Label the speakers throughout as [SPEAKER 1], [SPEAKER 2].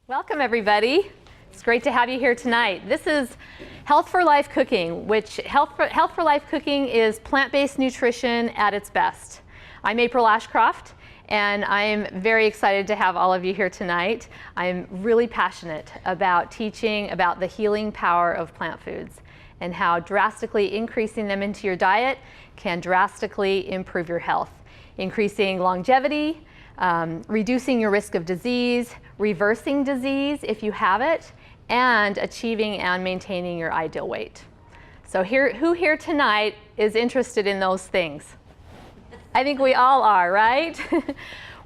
[SPEAKER 1] Welcome everybody. It's great to have you here tonight. This is Health for Life Cooking, which Health for Life Cooking is plant-based nutrition at its best. I'm April Ashcroft, and I'm very excited to have all of you here tonight. I'm really passionate about teaching about the healing power of plant foods and how drastically increasing them into your diet can drastically improve your health, increasing longevity, reducing your risk of disease, reversing disease if you have it, and achieving and maintaining your ideal weight. So who here tonight is interested in those things? I think we all are, right?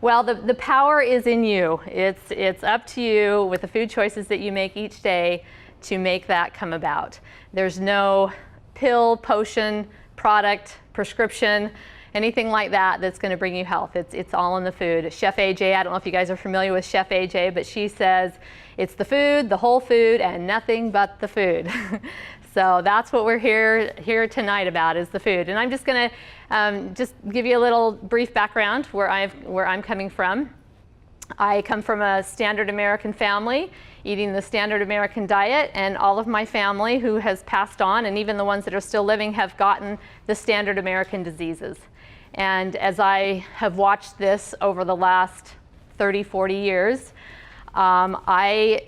[SPEAKER 1] Well, the power is in you. It's up to you with the food choices that you make each day to make that come about. There's no pill, potion, product, prescription, anything like that that's going to bring you health. It's all in the food. Chef AJ, I don't know if you guys are familiar with Chef AJ, but she says it's the food, the whole food, and nothing but the food. So that's what we're here tonight about, is the food. And I'm just going to just give you a little brief background where I'm coming from. I come from a standard American family, eating the standard American diet, and all of my family who has passed on, and even the ones that are still living, have gotten the standard American diseases. And as I have watched this over the last 30, 40 years, I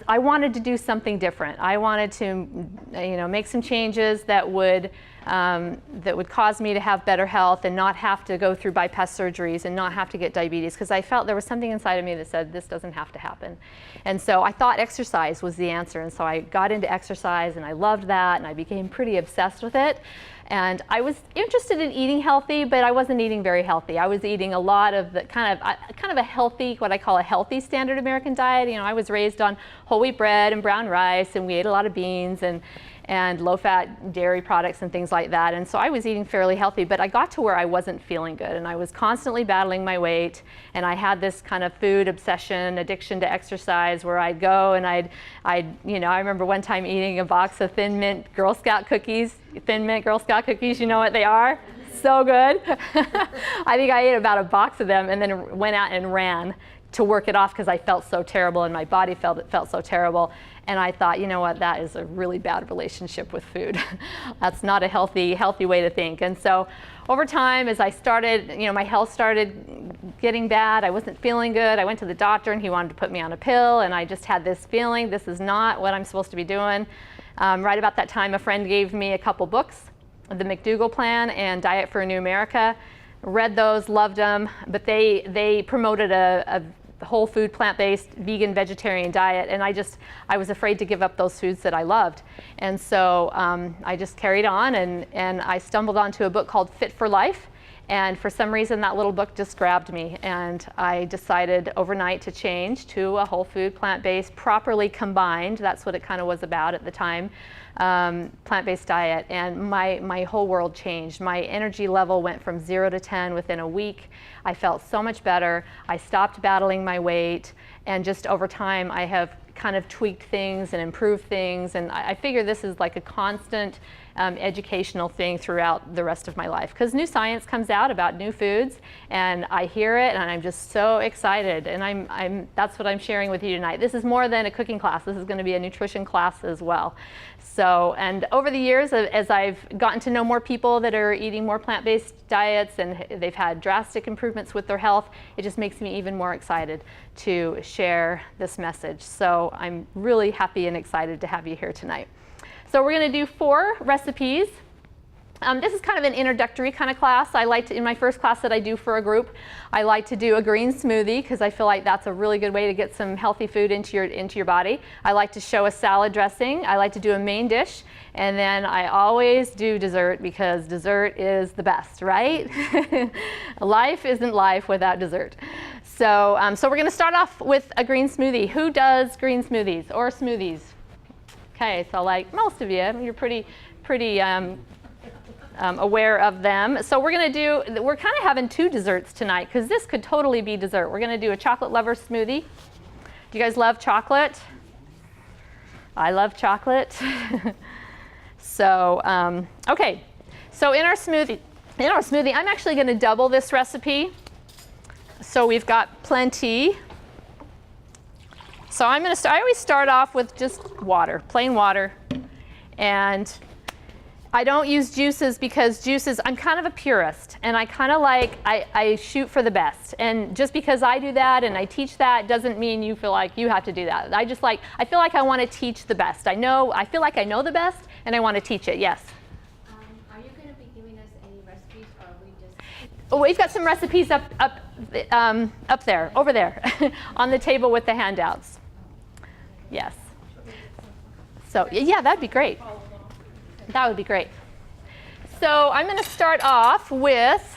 [SPEAKER 1] wanted to do something different. I wanted to, make some changes that would cause me to have better health and not have to go through bypass surgeries and not have to get diabetes, because I felt there was something inside of me that said this doesn't have to happen. And so I thought exercise was the answer, and so I got into exercise and I loved that, and I became pretty obsessed with it. And I was interested in eating healthy, but I wasn't eating very healthy. I was eating a lot of the kind of a healthy, what I call a healthy standard American diet. I was raised on whole wheat bread and brown rice, and we ate a lot of beans and low-fat dairy products and things like that. And so I was eating fairly healthy, but I got to where I wasn't feeling good, and I was constantly battling my weight, and I had this kind of food obsession, addiction to exercise, where I'd go and I remember one time eating a box of Thin Mint Girl Scout cookies. Thin Mint Girl Scout cookies, you know what they are? So good. I think I ate about a box of them and then went out and ran to work it off because I felt so terrible and my body felt so terrible. And I thought, you know what, that is a really bad relationship with food. That's not a healthy way to think. And so over time, as I started, my health started getting bad. I wasn't feeling good. I went to the doctor and he wanted to put me on a pill, and I just had this feeling, this is not what I'm supposed to be doing. Right about that time, a friend gave me a couple books, The McDougall Plan and Diet for a New America. Read those, loved them, but they promoted a whole food, plant-based, vegan, vegetarian diet, and I was afraid to give up those foods that I loved. And so I just carried on, and I stumbled onto a book called Fit for Life, and for some reason that little book just grabbed me, and I decided overnight to change to a whole food, plant-based, properly combined, that's what it kind of was about at the time, plant-based diet. And my whole world changed. My energy level went from 0 to 10 within a week. I felt so much better. I stopped battling my weight, and just over time I have kind of tweaked things and improved things, and I figure this is like a constant educational thing throughout the rest of my life, because new science comes out about new foods, and I hear it, and I'm just so excited, and that's what I'm sharing with you tonight. This is more than a cooking class. This is going to be a nutrition class as well. So, and over the years, as I've gotten to know more people that are eating more plant-based diets and they've had drastic improvements with their health, it just makes me even more excited to share this message. So I'm really happy and excited to have you here tonight. So we're going to do 4 recipes. This is kind of an introductory kind of class. I like to, in my first class that I do for a group, I like to do a green smoothie because I feel like that's a really good way to get some healthy food into your body. I like to show a salad dressing. I like to do a main dish, and then I always do dessert because dessert is the best, right? Life isn't life without dessert. So we're going to start off with a green smoothie. Who does green smoothies or smoothies? Okay, so like most of you, you're pretty aware of them. So we're kind of having 2 desserts tonight because this could totally be dessert. We're going to do a chocolate lover smoothie. Do you guys love chocolate? I love chocolate. So, okay. So in our smoothie, I'm actually going to double this recipe. So we've got plenty. So I always start off with just water, plain water. And I don't use juices because juices, I'm kind of a purist. And I kind of like, I shoot for the best. And just because I do that and I teach that doesn't mean you feel like you have to do that. I feel like I want to teach the best. I feel like I know the best and I want to teach it, yes.
[SPEAKER 2] Are you going to be giving us any recipes, or are we just?
[SPEAKER 1] Oh, we've got some recipes up there, over there, on the table with the handouts. Yes. So yeah, that'd be great. That would be great. So I'm going to start off with,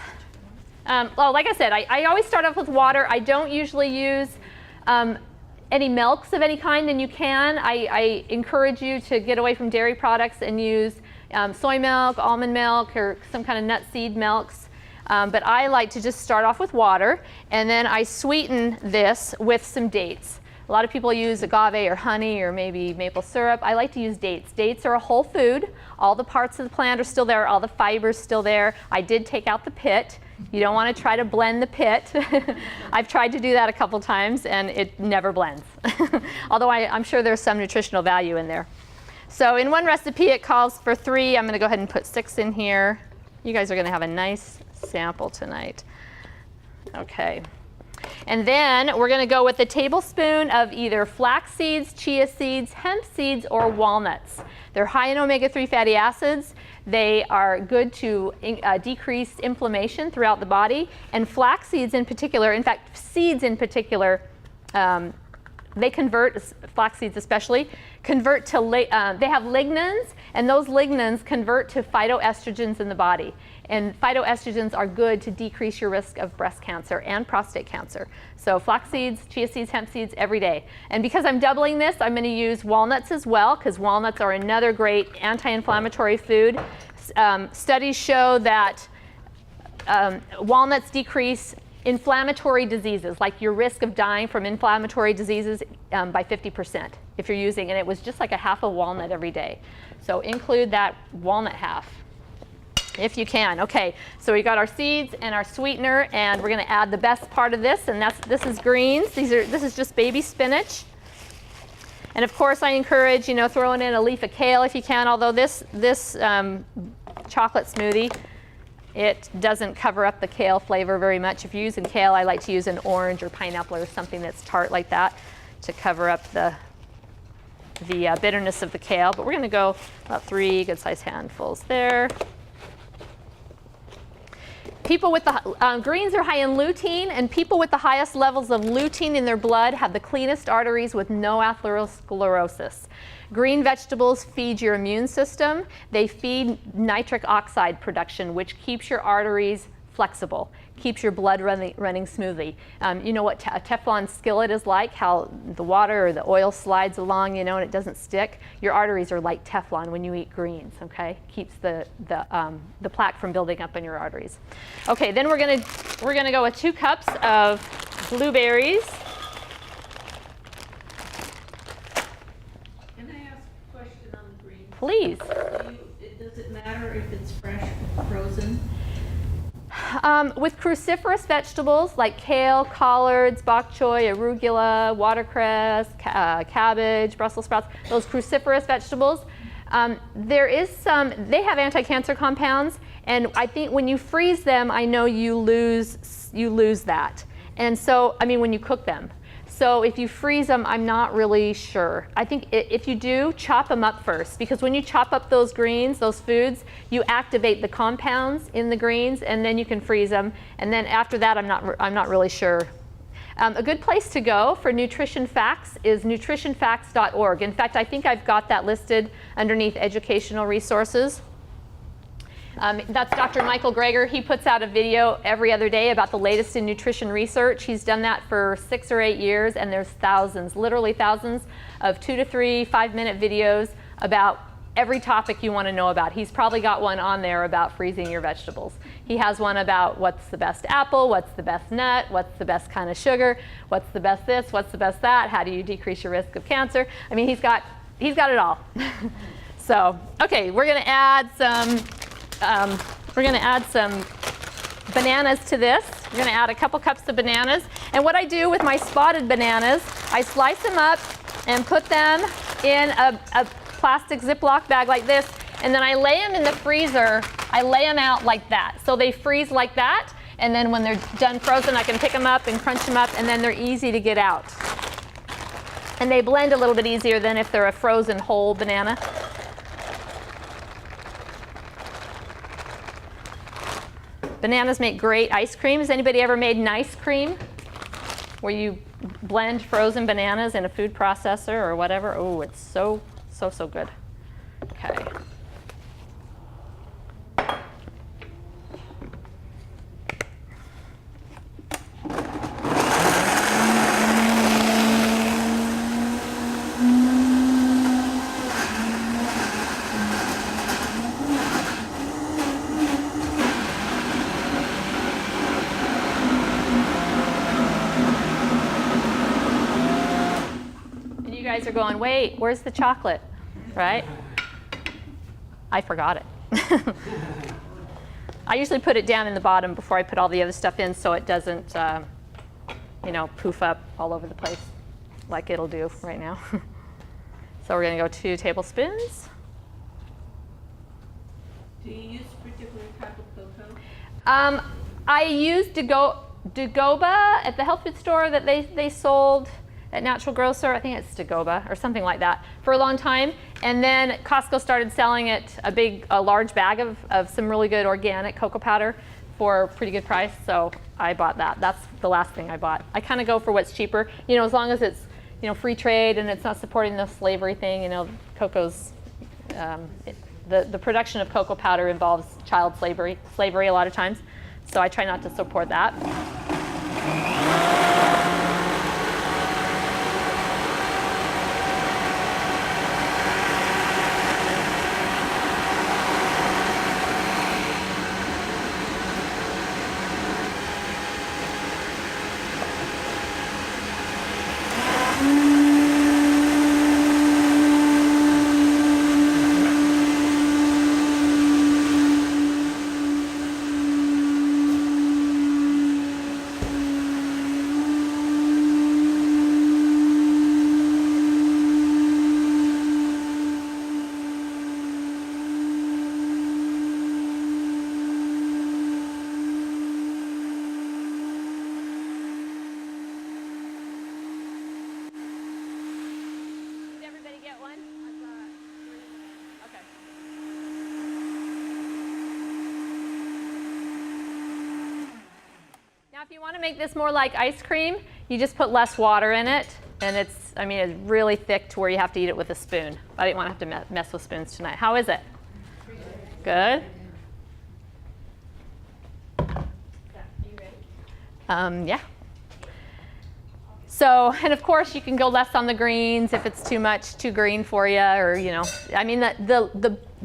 [SPEAKER 1] well, like I said, I always start off with water. I don't usually use any milks of any kind, and you can. I encourage you to get away from dairy products and use soy milk, almond milk, or some kind of nut seed milks. But I like to just start off with water, and then I sweeten this with some dates. A lot of people use agave or honey or maybe maple syrup. I like to use dates. Dates are a whole food. All the parts of the plant are still there. All the fiber's still there. I did take out the pit. You don't want to try to blend the pit. I've tried to do that a couple times and it never blends. Although I'm sure there's some nutritional value in there. So in one recipe it calls for 3. I'm going to go ahead and put 6 in here. You guys are going to have a nice sample tonight. Okay. And then we're going to go with a tablespoon of either flax seeds, chia seeds, hemp seeds, or walnuts. They're high in omega-3 fatty acids. They are good to decrease inflammation throughout the body. And flax seeds in particular, in fact, seeds in particular, they convert, flax seeds especially, convert to, they have lignans, and those lignans convert to phytoestrogens in the body. And phytoestrogens are good to decrease your risk of breast cancer and prostate cancer. So flax seeds, chia seeds, hemp seeds every day. And because I'm doubling this, I'm going to use walnuts as well, because walnuts are another great anti-inflammatory food. Studies show that walnuts decrease inflammatory diseases, like your risk of dying from inflammatory diseases, by 50% if you're using, and it was just like a half a walnut every day. So include that walnut half if you can. Okay, so we got our seeds and our sweetener, and we're going to add the best part of this, and this is greens. This is just baby spinach. And of course I encourage, throwing in a leaf of kale if you can, although this chocolate smoothie, it doesn't cover up the kale flavor very much. If you're using kale, I like to use an orange or pineapple or something that's tart like that to cover up the bitterness of the kale. But we're going to go about 3 good-sized handfuls there. People with the greens are high in lutein, and people with the highest levels of lutein in their blood have the cleanest arteries with no atherosclerosis. Green vegetables feed your immune system. They feed nitric oxide production, which keeps your arteries flexible, keeps your blood running smoothly. You know what a Teflon skillet is like, how the water or the oil slides along, and it doesn't stick. Your arteries are like Teflon when you eat greens, okay? Keeps the plaque from building up in your arteries. Okay, then we're gonna go with 2 cups of blueberries.
[SPEAKER 3] Can I ask a question on the greens?
[SPEAKER 1] Please.
[SPEAKER 3] Does it matter if it's fresh or frozen?
[SPEAKER 1] With cruciferous vegetables like kale, collards, bok choy, arugula, watercress, cabbage, Brussels sprouts, those cruciferous vegetables, they have anti-cancer compounds, and I think when you freeze them, I know you lose that. And so, when you cook them. So if you freeze them, I'm not really sure. I think if you do, chop them up first, because when you chop up those greens, those foods, you activate the compounds in the greens, and then you can freeze them. And then after that, I'm not really sure. A good place to go for nutrition facts is nutritionfacts.org. In fact, I think I've got that listed underneath educational resources. That's Dr. Michael Greger. He puts out a video every other day about the latest in nutrition research. He's done that for 6 or 8 years, and there's thousands, literally thousands, of 2 to 3 5-minute videos about every topic you want to know about. He's probably got one on there about freezing your vegetables. He has one about what's the best apple, what's the best nut, what's the best kind of sugar, what's the best this, what's the best that, how do you decrease your risk of cancer. He's got it all. So, okay, we're going to add some bananas to this. We're going to add a couple cups of bananas. And what I do with my spotted bananas, I slice them up and put them in a plastic Ziploc bag like this. And then I lay them in the freezer. I lay them out like that. So they freeze like that. And then when they're done frozen, I can pick them up and crunch them up. And then they're easy to get out. And they blend a little bit easier than if they're a frozen whole banana. Bananas make great ice cream. Has anybody ever made an ice cream where you blend frozen bananas in a food processor or whatever? Oh, it's so good. Okay. You guys are going, wait, where's the chocolate, right? I forgot it. I usually put it down in the bottom before I put all the other stuff in so it doesn't, poof up all over the place like it'll do right now. So we're going to go 2 tablespoons.
[SPEAKER 3] Do you use a particular type of cocoa?
[SPEAKER 1] I used Dagoba at the health food store that they sold at Natural Grocer. I think it's Dagoba or something like that for a long time. And then Costco started selling it a large bag of some really good organic cocoa powder for a pretty good price. So I bought that. That's the last thing I bought. I kind of go for what's cheaper, as long as it's free trade and it's not supporting the slavery thing. Cocoa's the production of cocoa powder involves child slavery a lot of times. So I try not to support that. If you want to make this more like ice cream, you just put less water in it, and it's really thick to where you have to eat it with a spoon. I didn't want to have to mess with spoons tonight. How is it? Good? Yeah. So, and of course you can go less on the greens if it's too green for you, or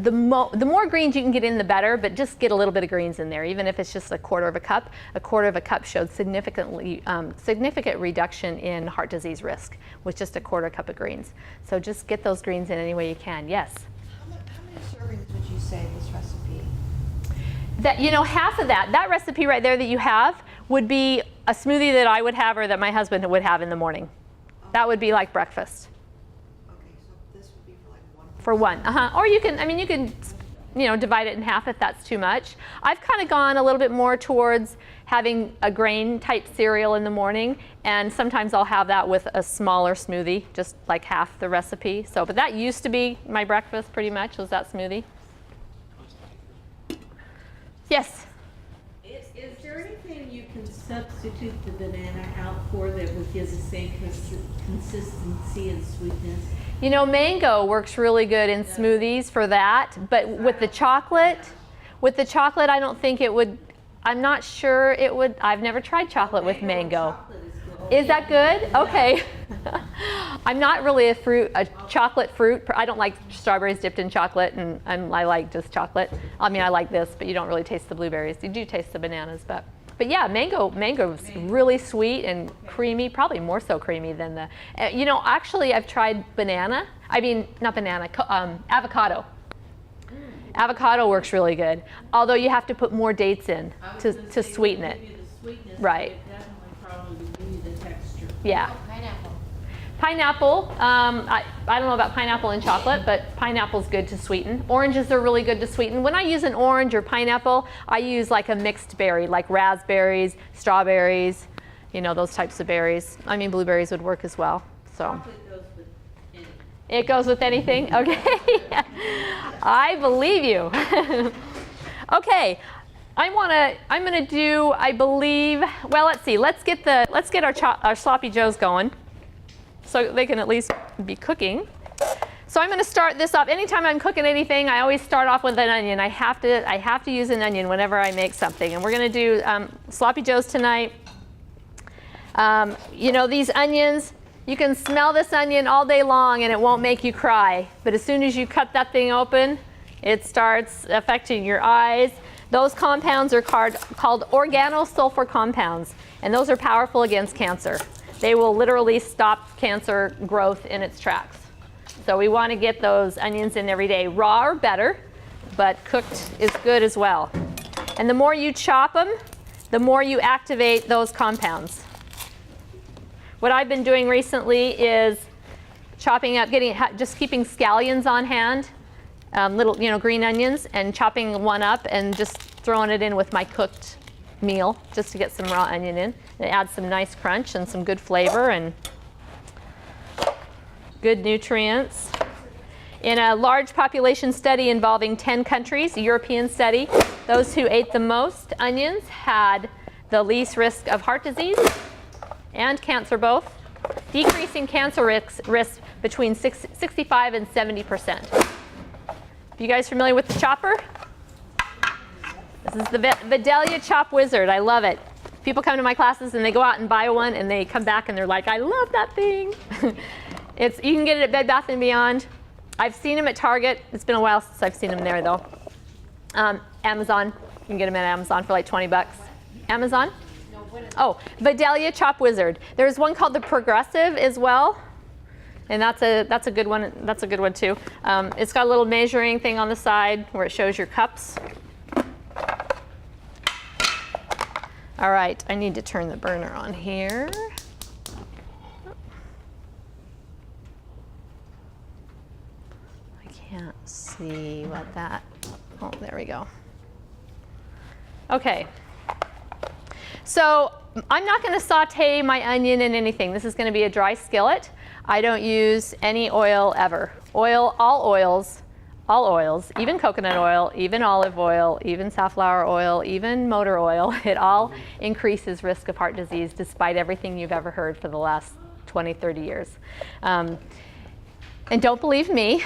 [SPEAKER 1] the more greens you can get in, the better. But just get a little bit of greens in there, even if it's just a quarter of a cup. A quarter of a cup showed significant reduction in heart disease risk with just a quarter cup of greens. So just get those greens in any way you can. Yes.
[SPEAKER 4] How many servings would you say this recipe?
[SPEAKER 1] That half of that recipe right there that you have would be a smoothie that I would have or that my husband would have in the morning. That would be like breakfast.
[SPEAKER 4] Okay, so this would be for like one.
[SPEAKER 1] For one, Or you can, divide it in half if that's too much. I've kind of gone a little bit more towards having a grain type cereal in the morning, and sometimes I'll have that with a smaller smoothie, just like half the recipe. So, but that used to be my breakfast pretty much, was that smoothie. Yes?
[SPEAKER 3] Is there anything you can substitute the banana out for that would give the same consistency and sweetness?
[SPEAKER 1] Mango works really good in smoothies for that, but with the chocolate, I don't think it would. I'm not sure it would. I've never tried chocolate with mango. Is that good? Okay. I'm not really a chocolate fruit. I don't like strawberries dipped in chocolate, and I like just chocolate. I like this, but you don't really taste the blueberries. You do taste the bananas, but yeah, mango is really sweet and creamy, probably more so creamy than the, actually I've tried avocado. Avocado works really good, although you have to put more dates in to sweeten it.
[SPEAKER 3] sweetness.
[SPEAKER 1] Right.
[SPEAKER 3] But it definitely probably would give you the texture.
[SPEAKER 1] Yeah.
[SPEAKER 2] Oh, pineapple.
[SPEAKER 1] Pineapple, I don't know about pineapple and chocolate, but pineapple's good to sweeten. Oranges are really good to sweeten. When I use an orange or pineapple, I use like a mixed berry, like raspberries, strawberries, you know, those types of berries. I mean, blueberries would work as well. So
[SPEAKER 3] Chocolate goes with anything.
[SPEAKER 1] it goes with anything? Okay. I believe you. Okay. I'm gonna do, I believe, well, let's see. Let's get our sloppy joes going, so they can at least be cooking. So I'm going to start this off. Anytime I'm cooking anything, I always start off with an onion. I have to use an onion whenever I make something. And we're going to do sloppy joes tonight. You know, these onions, you can smell this onion all day long and it won't make you cry. But as soon as you cut that thing open, it starts affecting your eyes. Those compounds are called organosulfur compounds, and those are powerful against cancer. They will literally stop cancer growth in its tracks. So we want to get those onions in every day. Raw are better, but cooked is good as well. And the more you chop them, the more you activate those compounds. What I've been doing recently is chopping up, just keeping scallions on hand, little, green onions, and chopping one up and just throwing it in with my cooked meal just to get some raw onion in. It adds some nice crunch and some good flavor and good nutrients. In a large population study involving 10 countries, a European study, those who ate the most onions had the least risk of heart disease and cancer both, decreasing cancer risk between 65 and 70%. You guys familiar with the chopper? This is the Vidalia Chop Wizard. I love it. People come to my classes and they go out and buy one and they come back and they're like, I love that thing. You can get it at Bed Bath & Beyond. I've seen them at Target. It's been a while since I've seen them there though. Amazon. You can get them at Amazon for like 20 bucks. Amazon?
[SPEAKER 2] No, what is
[SPEAKER 1] Oh, Vidalia Chop Wizard. There's one called the Progressive as well. And that's a good one. That's a good one too. It's got a little measuring thing on the side where it shows your cups. All right, I need to turn the burner on here. I can't see what that. Oh, there we go. Okay. So I'm not going to saute my onion in anything. This is going to be a dry skillet. I don't use any oil ever. All oils, even coconut oil, even olive oil, even safflower oil, even motor oil, it all increases risk of heart disease despite everything you've ever heard for the last 20, 30 years. And don't believe me,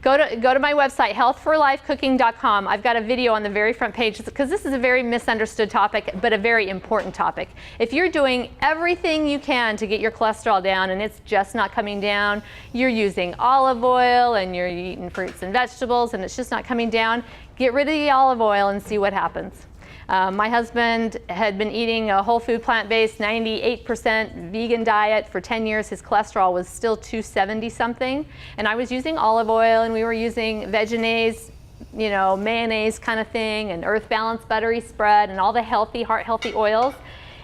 [SPEAKER 1] go to my website, healthforlifecooking.com. I've got a video on the very front page because this is a very misunderstood topic, but a very important topic. If you're doing everything you can to get your cholesterol down and it's just not coming down, you're using olive oil and you're eating fruits and vegetables and it's just not coming down, get rid of the olive oil and see what happens. My husband had been eating a whole food plant-based 98% vegan diet for 10 years. His cholesterol was still 270 something. And I was using olive oil and we were using Vegenaise, mayonnaise kind of thing, and Earth Balance buttery spread and all the heart healthy oils.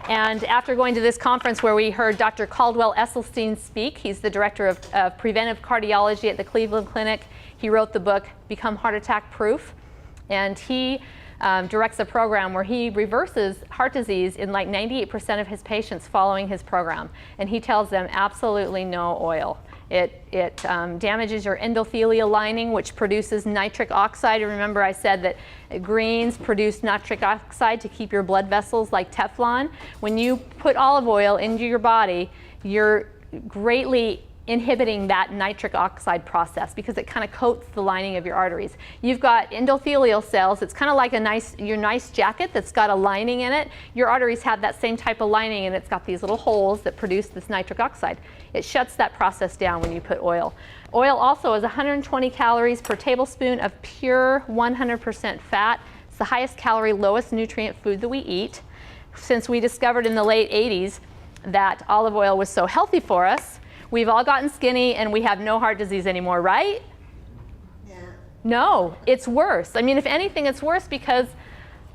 [SPEAKER 1] And after going to this conference where we heard Dr. Caldwell Esselstyn speak, he's the director of preventive cardiology at the Cleveland Clinic. He wrote the book, Become Heart Attack Proof. And he directs a program where he reverses heart disease in like 98% of his patients following his program. And he tells them absolutely no oil. It damages your endothelial lining, which produces nitric oxide. And remember I said that greens produce nitric oxide to keep your blood vessels like Teflon. When you put olive oil into your body, you're greatly inhibiting that nitric oxide process because it kind of coats the lining of your arteries. You've got endothelial cells. It's kind of like your nice jacket that's got a lining in it. Your arteries have that same type of lining and it's got these little holes that produce this nitric oxide. It shuts that process down when you put oil. Oil also is 120 calories per tablespoon of pure 100% fat. It's the highest calorie, lowest nutrient food that we eat. Since we discovered in the late 80s that olive oil was so healthy for us, we've all gotten skinny and we have no heart disease anymore, right?
[SPEAKER 4] Yeah.
[SPEAKER 1] No, it's worse. I mean, if anything, it's worse because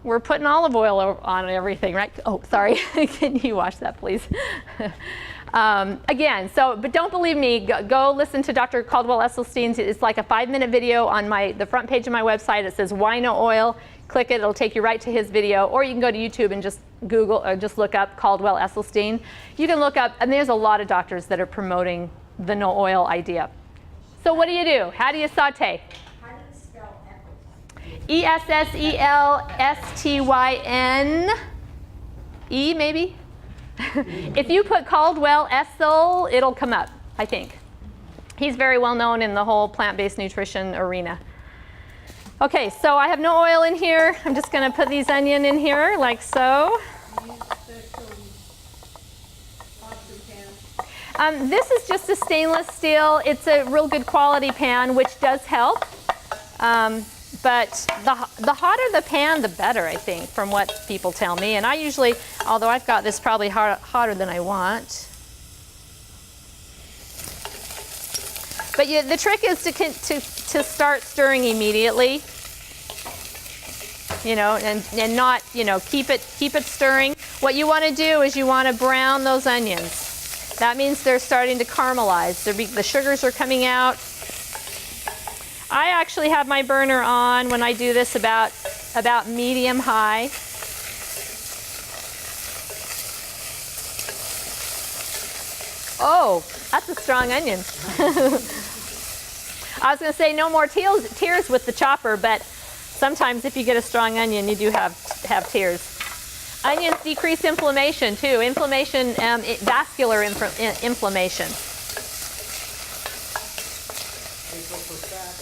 [SPEAKER 1] we're putting olive oil on everything, right? Oh, sorry. Can you watch that, please? Again, but don't believe me. Go listen to Dr. Caldwell Esselstyn's. It's like a 5-minute video on the front page of my website. It says "Why No Oil." Click it. It'll take you right to his video. Or you can go to YouTube and just Google or just look up Caldwell Esselstyn. You can look up, and there's a lot of doctors that are promoting the no oil idea. So what do? How do you saute?
[SPEAKER 2] How do you spell
[SPEAKER 1] Esselstyn. E maybe? If you put Caldwell Essel, it'll come up, I think. He's very well known in the whole plant-based nutrition arena. Okay, so I have no oil in here. I'm just going to put these onion in here like so. This is just a stainless steel. It's a real good quality pan, which does help. But the hotter the pan, the better, I think, from what people tell me. And I usually, although I've got this probably hotter than I want. But the trick is to start stirring immediately, and not, keep it stirring. What you want to do is you want to brown those onions. That means they're starting to caramelize. The sugars are coming out. I actually have my burner on when I do this about medium high. Oh, that's a strong onion. I was going to say no more tears with the chopper, but sometimes if you get a strong onion, you do have tears. Onions decrease inflammation too. Vascular inflammation.
[SPEAKER 5] So for fat,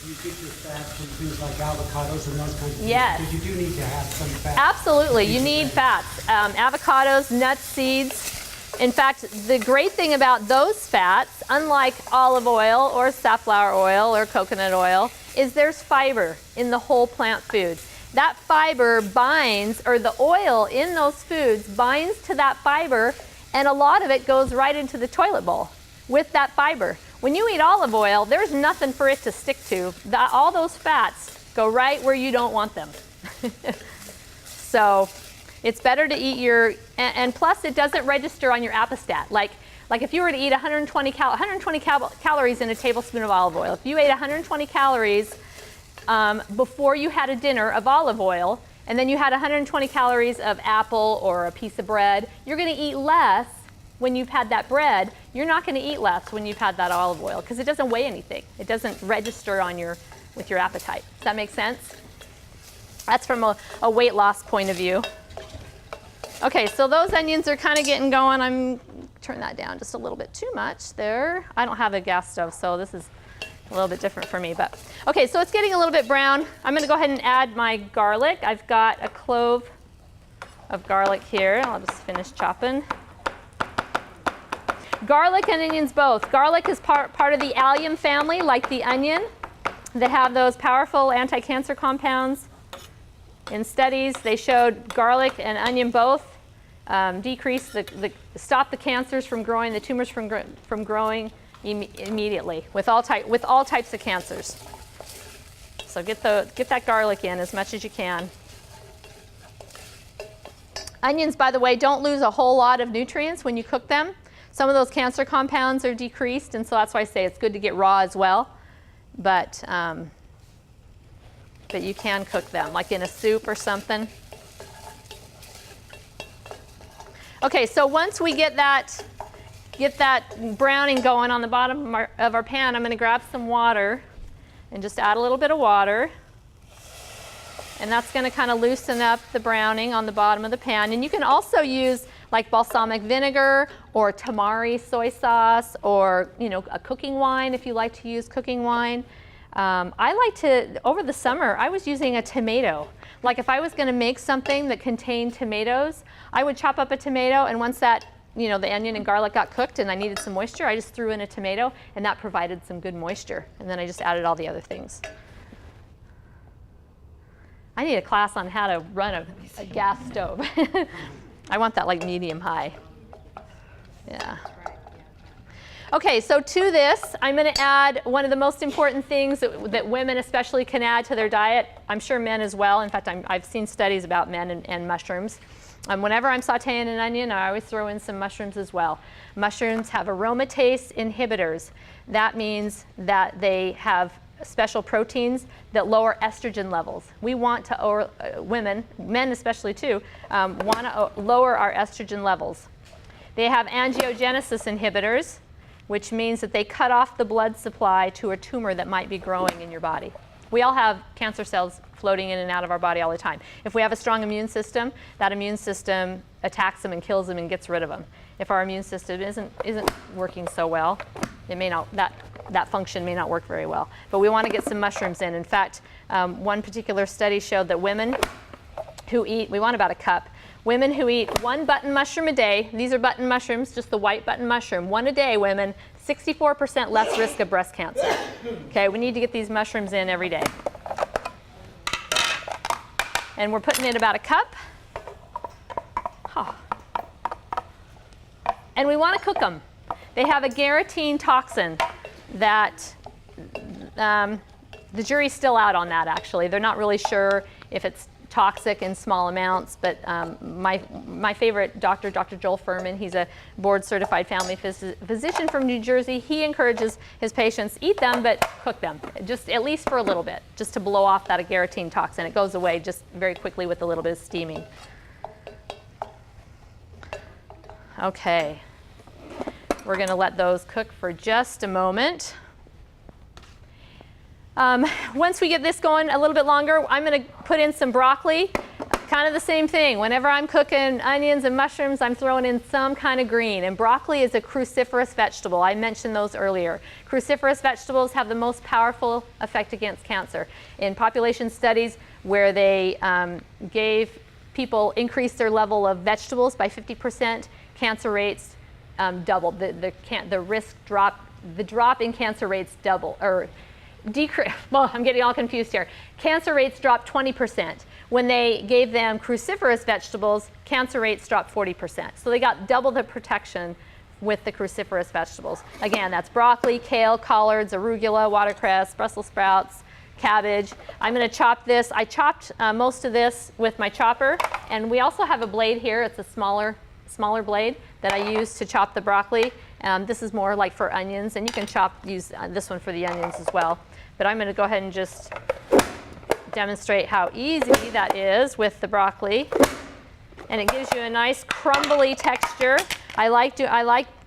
[SPEAKER 5] you get your fat from things like avocados and those kinds of
[SPEAKER 1] Yes.
[SPEAKER 5] things, but you do need to have some fat.
[SPEAKER 1] Absolutely, you need fats. Avocados, nuts, seeds. In fact, the great thing about those fats, unlike olive oil or safflower oil or coconut oil, is there's fiber in the whole plant food. That fiber binds, or the oil in those foods binds to that fiber, and a lot of it goes right into the toilet bowl with that fiber. When you eat olive oil, there's nothing for it to stick to. All those fats go right where you don't want them. So it's better to eat and plus it doesn't register on your appestat. Like if you were to eat 120 calories in a tablespoon of olive oil, if you ate 120 calories before you had a dinner of olive oil, and then you had 120 calories of apple or a piece of bread, you're going to eat less when you've had that bread. You're not going to eat less when you've had that olive oil because it doesn't weigh anything. It doesn't register with your appetite. Does that make sense? That's from a weight loss point of view. Okay, so those onions are kind of getting going. I'm turn that down just a little bit too much there. I don't have a gas stove, so this is a little bit different for me. But okay, so it's getting a little bit brown. I'm going to go ahead and add my garlic. I've got a clove of garlic here. I'll just finish chopping. Garlic and onions both. Garlic is part of the allium family, like the onion. They have those powerful anti-cancer compounds. In studies, they showed garlic and onion both stop the cancers from growing, the tumors from growing immediately with all types of cancers. So get that garlic in as much as you can. Onions, by the way, don't lose a whole lot of nutrients when you cook them. Some of those cancer compounds are decreased, and so that's why I say it's good to get raw as well. But you can cook them, like in a soup or something. Okay, so once we get that browning going on the bottom of our pan, I'm going to grab some water and just add a little bit of water. And that's going to kind of loosen up the browning on the bottom of the pan. And you can also use like balsamic vinegar or tamari soy sauce, or a cooking wine if you like to use cooking wine. I like to, over the summer, I was using a tomato. Like if I was going to make something that contained tomatoes, I would chop up a tomato, and once that, the onion and garlic got cooked and I needed some moisture, I just threw in a tomato, and that provided some good moisture. And then I just added all the other things. I need a class on how to run a gas stove. I want that like medium high. Yeah. Okay, so to this, I'm going to add one of the most important things that women especially can add to their diet. I'm sure men as well. In fact, I've seen studies about men and mushrooms. Whenever I'm sauteing an onion, I always throw in some mushrooms as well. Mushrooms have aromatase inhibitors. That means that they have special proteins that lower estrogen levels. We want to, women, men especially too, want to lower our estrogen levels. They have angiogenesis inhibitors, which means that they cut off the blood supply to a tumor that might be growing in your body. We all have cancer cells floating in and out of our body all the time. If we have a strong immune system, that immune system attacks them and kills them and gets rid of them. If our immune system isn't working so well, it may not, that function may not work very well. But we want to get some mushrooms in. In fact, one particular study showed that women who eat, we want about a cup, women who eat 1 button mushroom a day, these are button mushrooms, just the white button mushroom, 1 a day, women, 64% less risk of breast cancer. Okay, we need to get these mushrooms in every day. And we're putting in about a cup. Oh. And we want to cook them. They have a garetine toxin that the jury's still out on that, actually. They're not really sure if it's toxic in small amounts, but my favorite doctor, Dr. Joel Furman, he's a board-certified family physician from New Jersey. He encourages his patients, eat them, but cook them, just at least for a little bit, just to blow off that garetine toxin. It goes away just very quickly with a little bit of steaming. Okay, we're going to let those cook for just a moment. Once we get this going a little bit longer, I'm going to put in some broccoli. Kind of the same thing. Whenever I'm cooking onions and mushrooms, I'm throwing in some kind of green. And broccoli is a cruciferous vegetable. I mentioned those earlier. Cruciferous vegetables have the most powerful effect against cancer. In population studies where they gave people increase their level of vegetables by 50%, cancer rates doubled. The risk drop, the drop in cancer rates double, or decrease. Well, I'm getting all confused here. Cancer rates dropped 20%. When they gave them cruciferous vegetables, cancer rates dropped 40%. So they got double the protection with the cruciferous vegetables. Again, that's broccoli, kale, collards, arugula, watercress, Brussels sprouts, cabbage. I'm going to chop this. I chopped most of this with my chopper, and we also have a blade here. It's a smaller blade that I use to chop the broccoli. This is more like for onions, and you can use this one for the onions as well. But I'm going to go ahead and just demonstrate how easy that is with the broccoli. And it gives you a nice crumbly texture. I like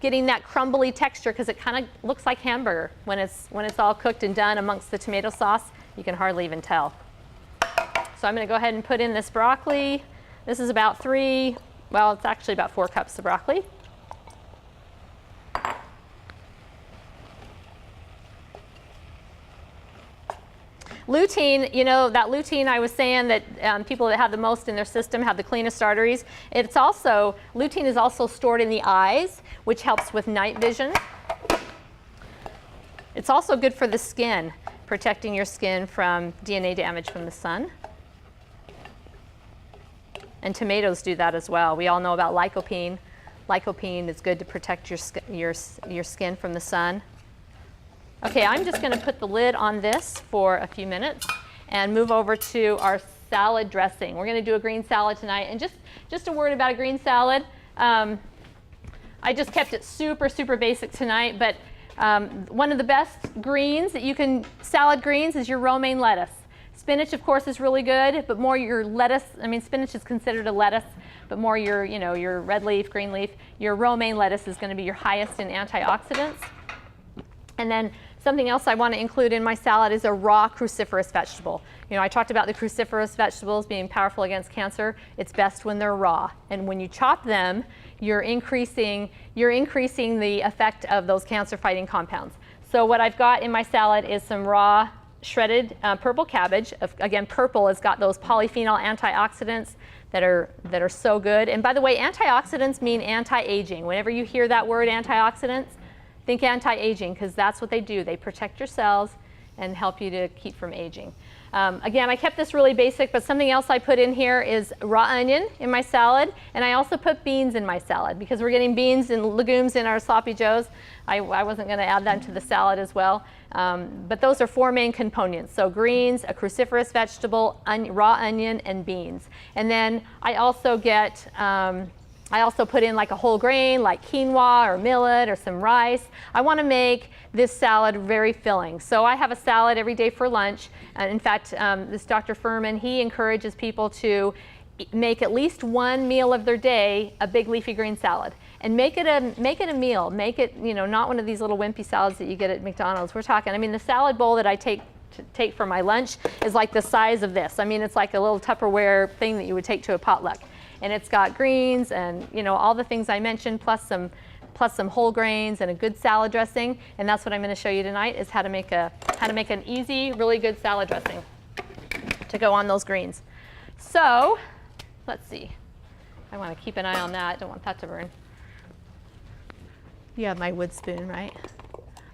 [SPEAKER 1] getting that crumbly texture because it kind of looks like hamburger when it's all cooked and done amongst the tomato sauce. You can hardly even tell. So I'm going to go ahead and put in this broccoli. This is about it's actually about 4 cups of broccoli. Lutein, you know, that lutein I was saying that people that have the most in their system have the cleanest arteries. Lutein is also stored in the eyes, which helps with night vision. It's also good for the skin, protecting your skin from DNA damage from the sun. And tomatoes do that as well. We all know about lycopene. Lycopene is good to protect your skin from the sun. Okay, I'm just going to put the lid on this for a few minutes and move over to our salad dressing. We're going to do a green salad tonight. And just a word about a green salad. I just kept it super, super basic tonight, but one of the best greens that you can, salad greens, is your romaine lettuce. Spinach, of course, is really good, but more your lettuce, I mean, spinach is considered a lettuce, but more your red leaf, green leaf, your romaine lettuce is going to be your highest in antioxidants. And then something else I want to include in my salad is a raw cruciferous vegetable. You know, I talked about the cruciferous vegetables being powerful against cancer. It's best when they're raw. And when you chop them, you're increasing the effect of those cancer-fighting compounds. So what I've got in my salad is some raw shredded purple cabbage. Again, purple has got those polyphenol antioxidants that are so good. And by the way, antioxidants mean anti-aging. Whenever you hear that word, antioxidants, think anti-aging, because that's what they do. They protect your cells and help you to keep from aging. Again, I kept this really basic, but something else I put in here is raw onion in my salad, and I also put beans in my salad because we're getting beans and legumes in our sloppy joes. I wasn't going to add that to the salad as well, but those are 4 main components. So greens, a cruciferous vegetable, raw onion, and beans. And then I also get I also put in like a whole grain like quinoa or millet or some rice. I want to make this salad very filling. So I have a salad every day for lunch. And in fact, this Dr. Furman, he encourages people to make at least 1 meal of their day a big leafy green salad. And make it a meal. Make it, you know, not one of these little wimpy salads that you get at McDonald's. We're talking, I mean, the salad bowl that I take for my lunch is like the size of this. I mean, it's like a little Tupperware thing that you would take to a potluck. And it's got greens and, you know, all the things I mentioned, plus some whole grains and a good salad dressing. And that's what I'm going to show you tonight, is how to make an easy, really good salad dressing to go on those greens. So let's see. I want to keep an eye on that. Don't want that to burn. You have my wood spoon, right?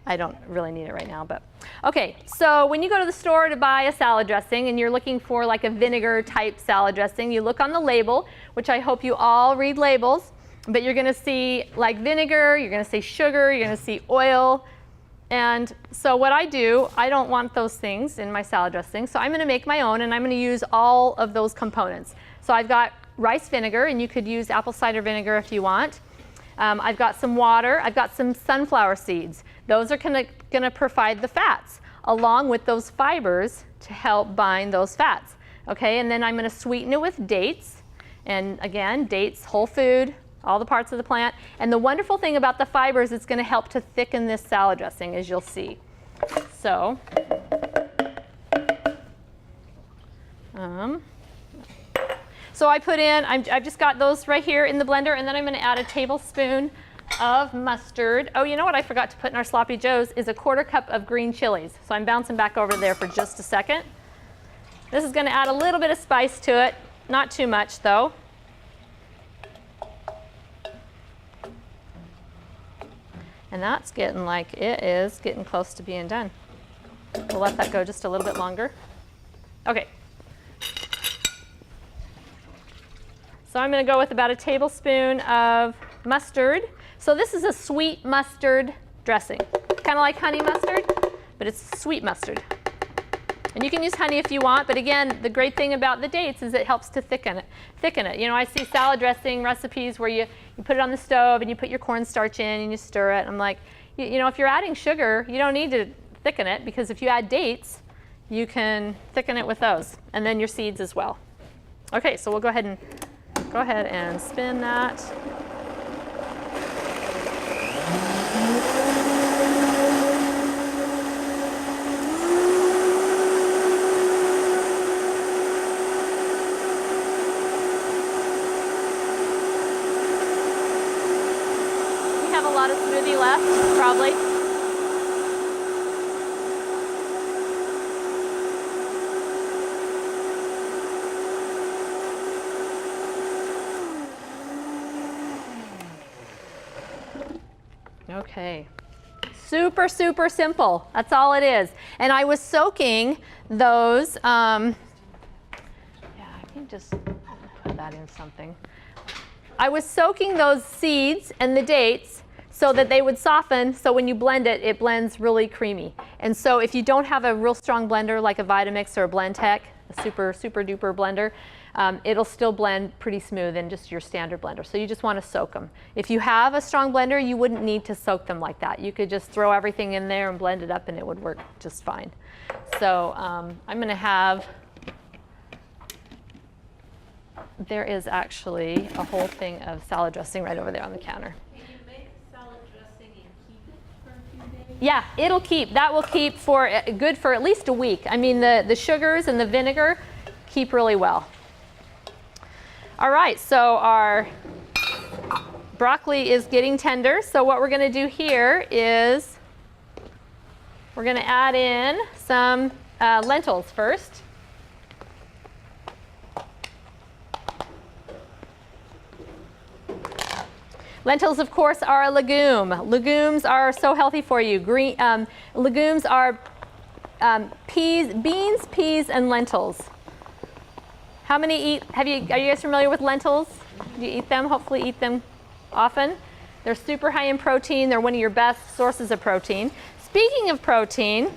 [SPEAKER 1] I don't really need it right now, but okay. So when you go to the store to buy a salad dressing and you're looking for like a vinegar type salad dressing, you look on the label, which I hope you all read labels, but you're going to see like vinegar, you're going to see sugar, you're going to see oil. And so what I do, I don't want those things in my salad dressing, so I'm going to make my own, and I'm going to use all of those components. So I've got rice vinegar, and you could use apple cider vinegar if you want. I've got some water. I've got some sunflower seeds. Those are going to provide the fats along with those fibers to help bind those fats. Okay, and then I'm going to sweeten it with dates. And again, dates, whole food, all the parts of the plant. And the wonderful thing about the fibers, it's going to help to thicken this salad dressing, as you'll see. So, I put in, I've just got those right here in the blender, and then I'm going to add a tablespoon of mustard. Oh, you know what I forgot to put in our sloppy joes is a 1/4 cup of green chilies. So I'm bouncing back over there for just a second. This is going to add a little bit of spice to it, not too much though. And that's getting like, it is getting close to being done. We'll let that go just a little bit longer. Okay. So I'm going to go with about a tablespoon of mustard. So this is a sweet mustard dressing. Kind of like honey mustard, but it's sweet mustard. And you can use honey if you want, but again, the great thing about the dates is it helps to thicken it. You know, I see salad dressing recipes where you put it on the stove and you put your cornstarch in and you stir it. I'm like, you know, if you're adding sugar, you don't need to thicken it, because if you add dates, you can thicken it with those, and then your seeds as well. Okay, so we'll go ahead and spin that. We have a lot of smoothie left, probably. Okay, super, super simple. That's all it is. And I was soaking those, yeah, I can just put that in something. I was soaking those seeds and the dates so that they would soften, so when you blend it, it blends really creamy. And so if you don't have a real strong blender like a Vitamix or a Blendtec, a super, super duper blender, it'll still blend pretty smooth in just your standard blender. So you just want to soak them. If you have a strong blender, you wouldn't need to soak them like that. You could just throw everything in there and blend it up and it would work just fine. So I'm going to have, there is actually a whole thing of salad dressing right over there on the counter.
[SPEAKER 3] Can you make salad dressing and keep it for a few days?
[SPEAKER 1] Yeah, it'll keep. That will keep for good for at least a week. I mean, the sugars and the vinegar keep really well. All right, so our broccoli is getting tender. So what we're going to do here is we're going to add in some lentils first. Lentils, of course, are a legume. Legumes are so healthy for you. Legumes are beans, peas, and lentils. How many eat? Are you guys familiar with lentils? Do you eat them? Hopefully, eat them often. They're super high in protein. They're one of your best sources of protein. Speaking of protein,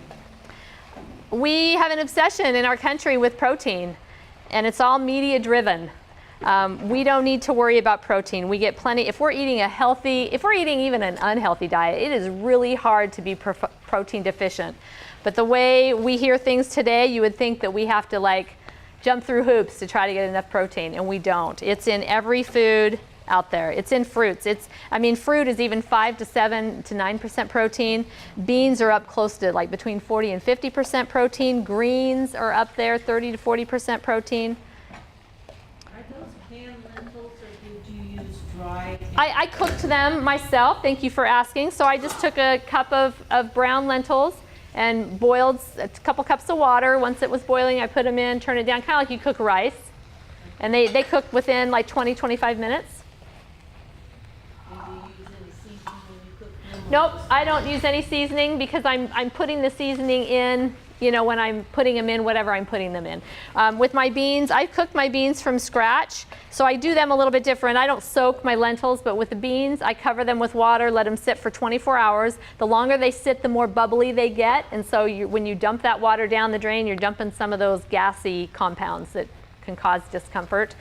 [SPEAKER 1] we have an obsession in our country with protein, and it's all media driven. We don't need to worry about protein. We get plenty. If we're eating even an unhealthy diet, it is really hard to be protein deficient. But the way we hear things today, you would think that we have to like jump through hoops to try to get enough protein, and we don't. It's in every food out there. It's in fruits. Fruit is even 5 to 7 to 9% protein. Beans are up close to like between 40 and 50% protein. Greens are up there, 30 to 40% protein.
[SPEAKER 3] Are those canned lentils or did you use dry?
[SPEAKER 1] I cooked them myself. Thank you for asking. So I just took a cup of brown lentils and boiled a couple cups of water. Once it was boiling, I put them in, turn it down, kind of like you cook rice. And they cook within like 20, 25 minutes. Nope, I don't use any seasoning because I'm putting the seasoning in, when I'm putting them in, whatever I'm putting them in. With my beans, I cook my beans from scratch, so I do them a little bit different. I don't soak my lentils, but with the beans, I cover them with water, let them sit for 24 hours. The longer they sit, the more bubbly they get, and so when you dump that water down the drain, you're dumping some of those gassy compounds that can cause discomfort.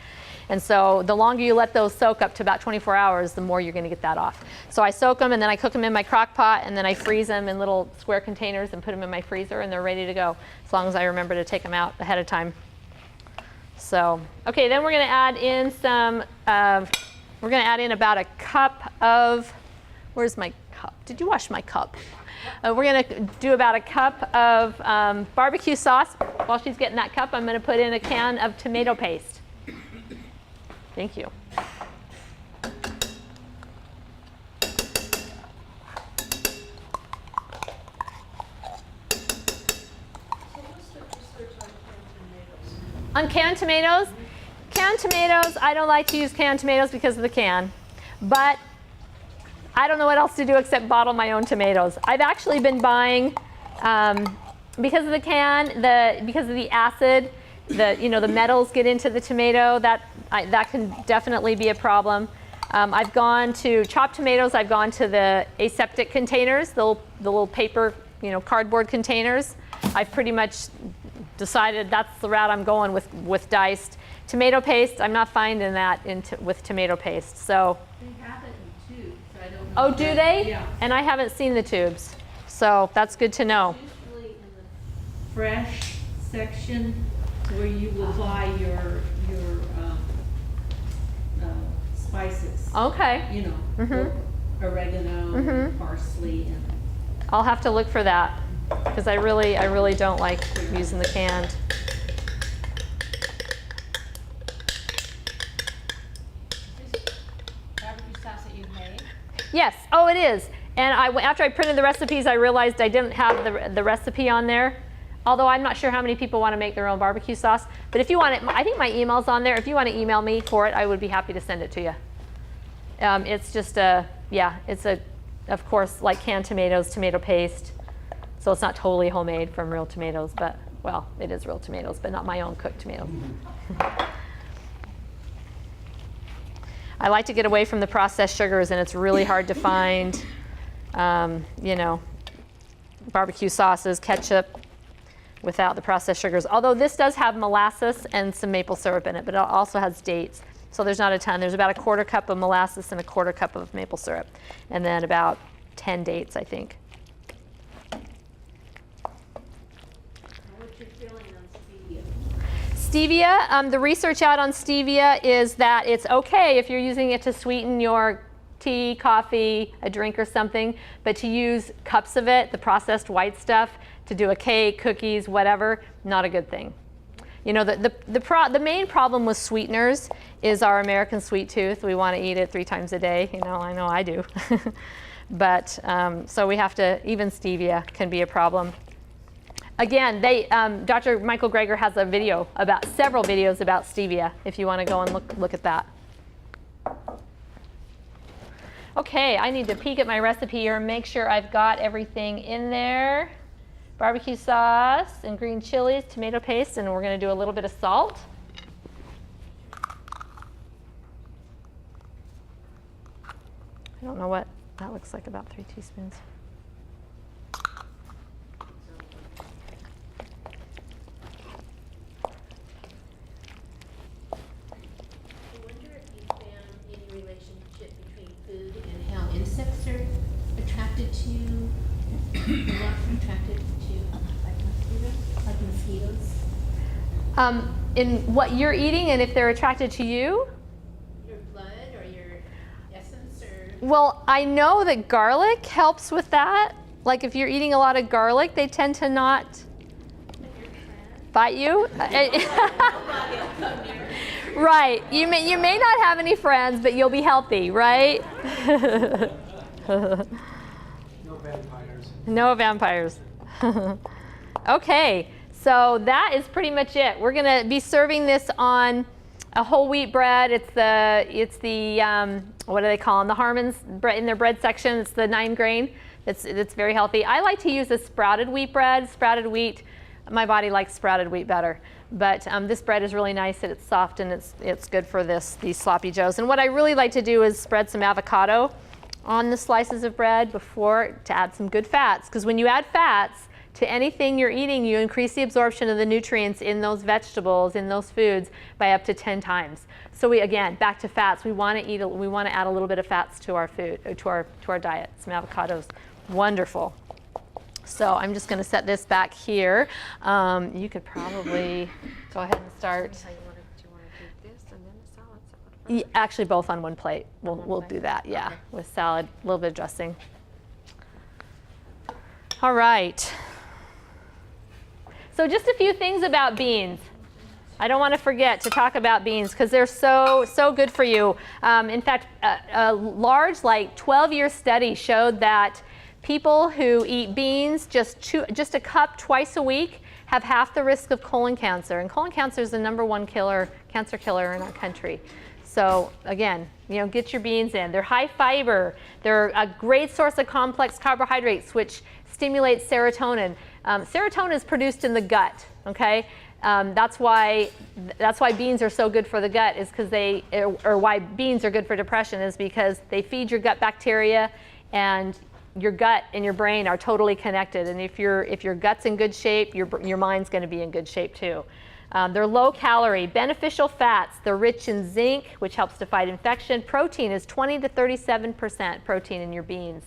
[SPEAKER 1] And so the longer you let those soak up to about 24 hours, the more you're going to get that off. So I soak them and then I cook them in my crock pot and then I freeze them in little square containers and put them in my freezer and they're ready to go as long as I remember to take them out ahead of time. So, okay, then we're going to add in about a cup of, where's my cup? Did you wash my cup? We're going to do about a cup of barbecue sauce. While she's getting that cup, I'm going to put in a can of tomato paste. Thank you. On canned tomatoes? Canned tomatoes, I don't like to use canned tomatoes because of the can. But I don't know what else to do except bottle my own tomatoes. I've actually been buying, because of the can, because of the acid, the metals get into the tomato. That can definitely be a problem. I've gone to chopped tomatoes. I've gone to the aseptic containers, the little paper, cardboard containers. I've pretty much decided that's the route I'm going with diced tomato paste. I'm not finding that with tomato paste. So.
[SPEAKER 3] They have it in tubes. I don't know.
[SPEAKER 1] Oh, do they?
[SPEAKER 3] Yeah.
[SPEAKER 1] And I haven't seen the tubes, so that's good to know.
[SPEAKER 3] Usually in the fresh section where you will buy your spices.
[SPEAKER 1] Okay.
[SPEAKER 3] Oregano, parsley, and
[SPEAKER 1] I'll have to look for that because I really don't like using the canned.
[SPEAKER 2] Barbecue sauce that you've made?
[SPEAKER 1] Yes. Oh, it is. And after I printed the recipes, I realized I didn't have the recipe on there. Although I'm not sure how many people want to make their own barbecue sauce. But if you want it, I think my email's on there. If you want to email me for it, I would be happy to send it to you. It's just of course, like canned tomatoes, tomato paste. So it's not totally homemade from real tomatoes, but, well, it is real tomatoes, but not my own cooked tomatoes. I like to get away from the processed sugars, and it's really hard to find, barbecue sauces, ketchup, without the processed sugars. Although this does have molasses and some maple syrup in it, but it also has dates. So there's not a ton. There's about a quarter cup of molasses and a quarter cup of maple syrup. And then about 10 dates, I think.
[SPEAKER 3] what's your feeling on stevia?
[SPEAKER 1] Stevia, the research out on stevia is that it's okay if you're using it to sweeten your tea, coffee, a drink or something, but to use cups of it, the processed white stuff, to do a cake, cookies, whatever, not a good thing. The main problem with sweeteners is our American sweet tooth. We want to eat it 3 times a day. I know I do. But so we have to, even stevia can be a problem. Again, Dr. Michael Greger has several videos about stevia if you want to go and look at that. Okay, I need to peek at my recipe here and make sure I've got everything in there barbecue sauce and green chilies, tomato paste, and we're going to do a little bit of salt. I don't know what that looks like, about 3 teaspoons.
[SPEAKER 3] I wonder if you found any relationship between food and how insects are attracted to, they're not attracted to, like mosquitoes.
[SPEAKER 1] In what you're eating and if they're attracted to you?
[SPEAKER 3] Your blood or your essence or?
[SPEAKER 1] Well, I know that garlic helps with that. Like if you're eating a lot of garlic, they tend to not bite you. Right. You may not have any friends, but you'll be healthy, right?
[SPEAKER 5] No vampires.
[SPEAKER 1] No vampires. Okay, so that is pretty much it. We're going to be serving this on a whole wheat bread. It's the what do they call them? The Harmon's bread in their bread section. It's the 9 grain. It's very healthy. I like to use a sprouted wheat bread. Sprouted wheat, my body likes sprouted wheat better. But this bread is really nice and it's soft and it's good for these sloppy joes. And what I really like to do is spread some avocado on the slices of bread before to add some good fats. Because when you add fats to anything you're eating, you increase the absorption of the nutrients in those vegetables, in those foods, by up to 10 times. So again, back to fats. We want to add a little bit of fats to our food, to our diet. Some avocados, wonderful. So I'm just going to set this back here. You could probably go ahead and start.
[SPEAKER 2] Do you want to do this and then the salad separate?
[SPEAKER 1] Actually, both on one plate. We'll do that, yeah,
[SPEAKER 2] Okay.
[SPEAKER 1] with salad, a little bit of dressing. All right. So just a few things about beans. I don't want to forget to talk about beans because they're so good for you. In fact, a large, like 12-year study showed that people who eat beans just a cup twice a week have half the risk of colon cancer. And colon cancer is the #1 cancer killer in our country. So again, get your beans in. They're high fiber. They're a great source of complex carbohydrates, which stimulates serotonin. Serotonin is produced in the gut. Okay, that's why beans are so good for the gut. Is because or why beans are good for depression is because they feed your gut bacteria, and your gut and your brain are totally connected. And if your gut's in good shape, your mind's going to be in good shape too. They're low calorie, beneficial fats. They're rich in zinc, which helps to fight infection. Protein is 20 to 37% protein in your beans.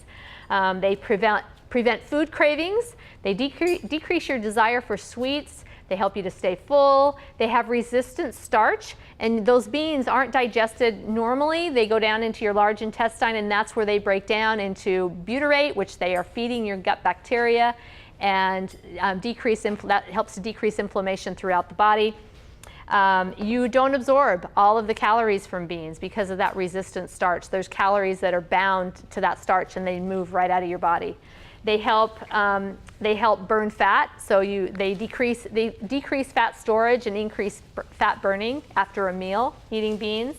[SPEAKER 1] They prevent food cravings. They decrease your desire for sweets. They help you to stay full. They have resistant starch, and those beans aren't digested normally. They go down into your large intestine, and that's where they break down into butyrate, which they are feeding your gut bacteria, and that helps to decrease inflammation throughout the body. You don't absorb all of the calories from beans because of that resistant starch. There's calories that are bound to that starch, and they move right out of your body. They help burn fat, so they decrease fat storage and increase fat burning after a meal eating beans.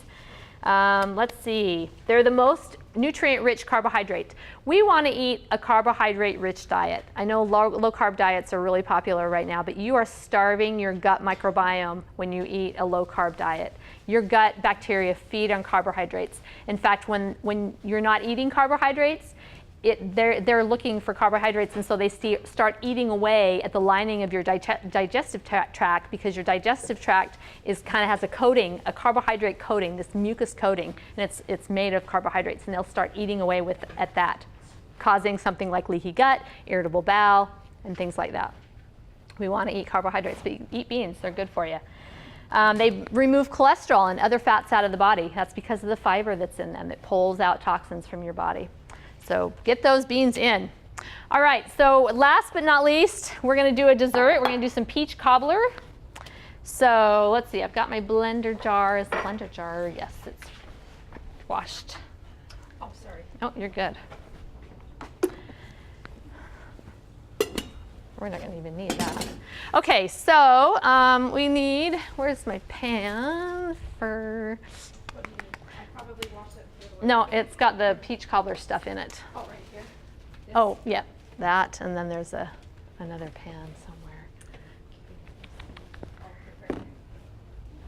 [SPEAKER 1] Let's see, they're the most nutrient-rich carbohydrate. We want to eat a carbohydrate-rich diet. I know low-carb diets are really popular right now, but you are starving your gut microbiome when you eat a low-carb diet. Your gut bacteria feed on carbohydrates. In fact, when you're not eating carbohydrates, they're looking for carbohydrates, and so they start eating away at the lining of your digestive tract, because your digestive tract kind of has a coating, a carbohydrate coating, this mucus coating, and it's made of carbohydrates, and they'll start eating away at that, causing something like leaky gut, irritable bowel, and things like that. We want to eat carbohydrates, but eat beans, they're good for you. They remove cholesterol and other fats out of the body. That's because of the fiber that's in them. It pulls out toxins from your body. So get those beans in. All right, so last but not least, we're going to do a dessert. We're going to do some peach cobbler. So let's see, I've got my blender jar. Is the blender jar? Yes, it's washed.
[SPEAKER 2] Oh, sorry.
[SPEAKER 1] Oh, you're good. We're not going to even need that. Okay, so we need, where's my pan for?
[SPEAKER 2] What do you need? I probably wash it.
[SPEAKER 1] No, it's got the peach cobbler stuff in it.
[SPEAKER 2] Oh, right here. This?
[SPEAKER 1] Oh, yeah, that, and then there's a another pan somewhere.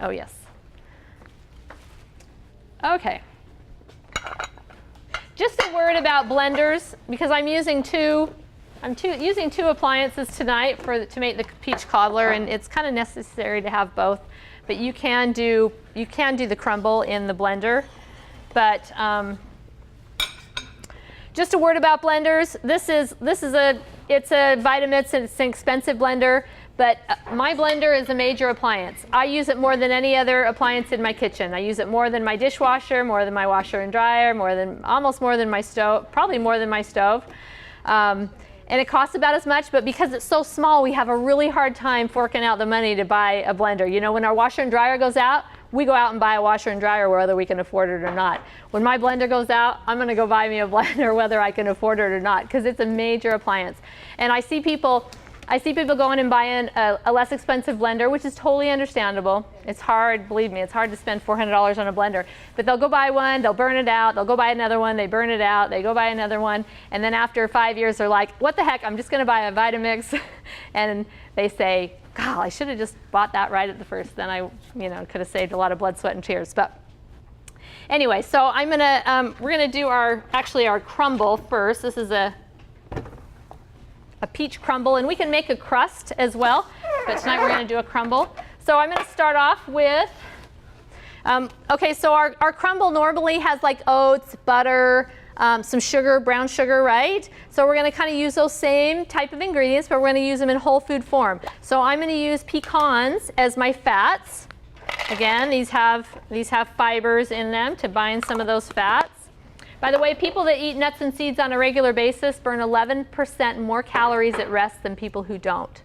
[SPEAKER 1] Oh, yes. Okay. Just a word about blenders, because I'm using two appliances tonight to make the peach cobbler, and it's kind of necessary to have both. But you can do the crumble in the blender. But just a word about blenders. It's a Vitamix, and it's an expensive blender. But my blender is a major appliance. I use it more than any other appliance in my kitchen. I use it more than my dishwasher, more than my washer and dryer, almost more than my stove, probably more than my stove. And it costs about as much, but because it's so small, we have a really hard time forking out the money to buy a blender. You know, when our washer and dryer goes out, we go out and buy a washer and dryer whether we can afford it or not. When my blender goes out, I'm going to go buy me a blender whether I can afford it or not, because it's a major appliance. And I see people going and buying a less expensive blender, which is totally understandable. It's hard, believe me, it's hard to spend $400 on a blender. But they'll go buy one, they'll burn it out, they'll go buy another one, they burn it out, they go buy another one, and then after 5 years they're like, what the heck, I'm just going to buy a Vitamix. And they say, God, I should have just bought that right at the first. Then I could have saved a lot of blood, sweat, and tears. But anyway, so we're gonna do our crumble first. This is a peach crumble, and we can make a crust as well, but tonight we're going to do a crumble. So I'm going to start off with, okay, so our crumble normally has like oats, butter, some sugar, brown sugar, right? So we're going to kind of use those same type of ingredients, but we're going to use them in whole food form. So I'm going to use pecans as my fats. Again, these have fibers in them to bind some of those fats. By the way, people that eat nuts and seeds on a regular basis burn 11% more calories at rest than people who don't.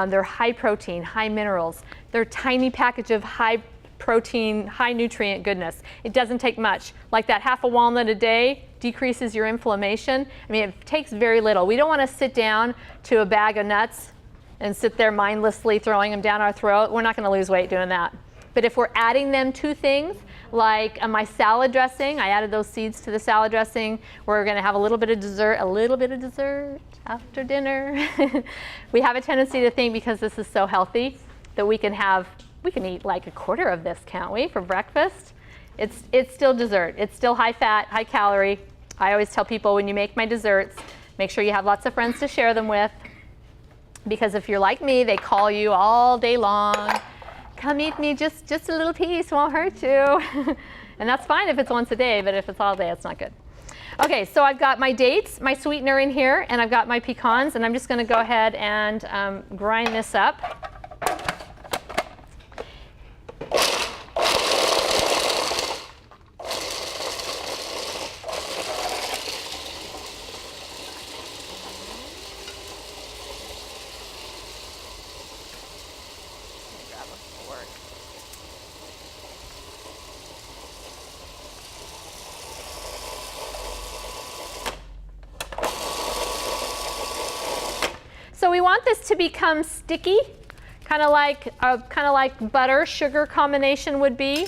[SPEAKER 1] They're high protein, high minerals. They're a tiny package of high protein, high nutrient goodness. It doesn't take much. Like that half a walnut a day decreases your inflammation. I mean, it takes very little. We don't want to sit down to a bag of nuts and sit there mindlessly throwing them down our throat. We're not going to lose weight doing that. But if we're adding them to things, like my salad dressing, I added those seeds to the salad dressing. We're going to have a little bit of dessert after dinner. We have a tendency to think, because this is so healthy, that we can eat like a quarter of this, can't we, for breakfast? It's still dessert. It's still high fat, high calorie. I always tell people, when you make my desserts, make sure you have lots of friends to share them with, because if you're like me, they call you all day long. Come eat me, just a little piece, won't hurt you. And that's fine if it's once a day, but if it's all day, it's not good. Okay, so I've got my dates, my sweetener in here, and I've got my pecans, and I'm just going to go ahead and grind this up. So we want this to become sticky, kind of like butter sugar combination would be.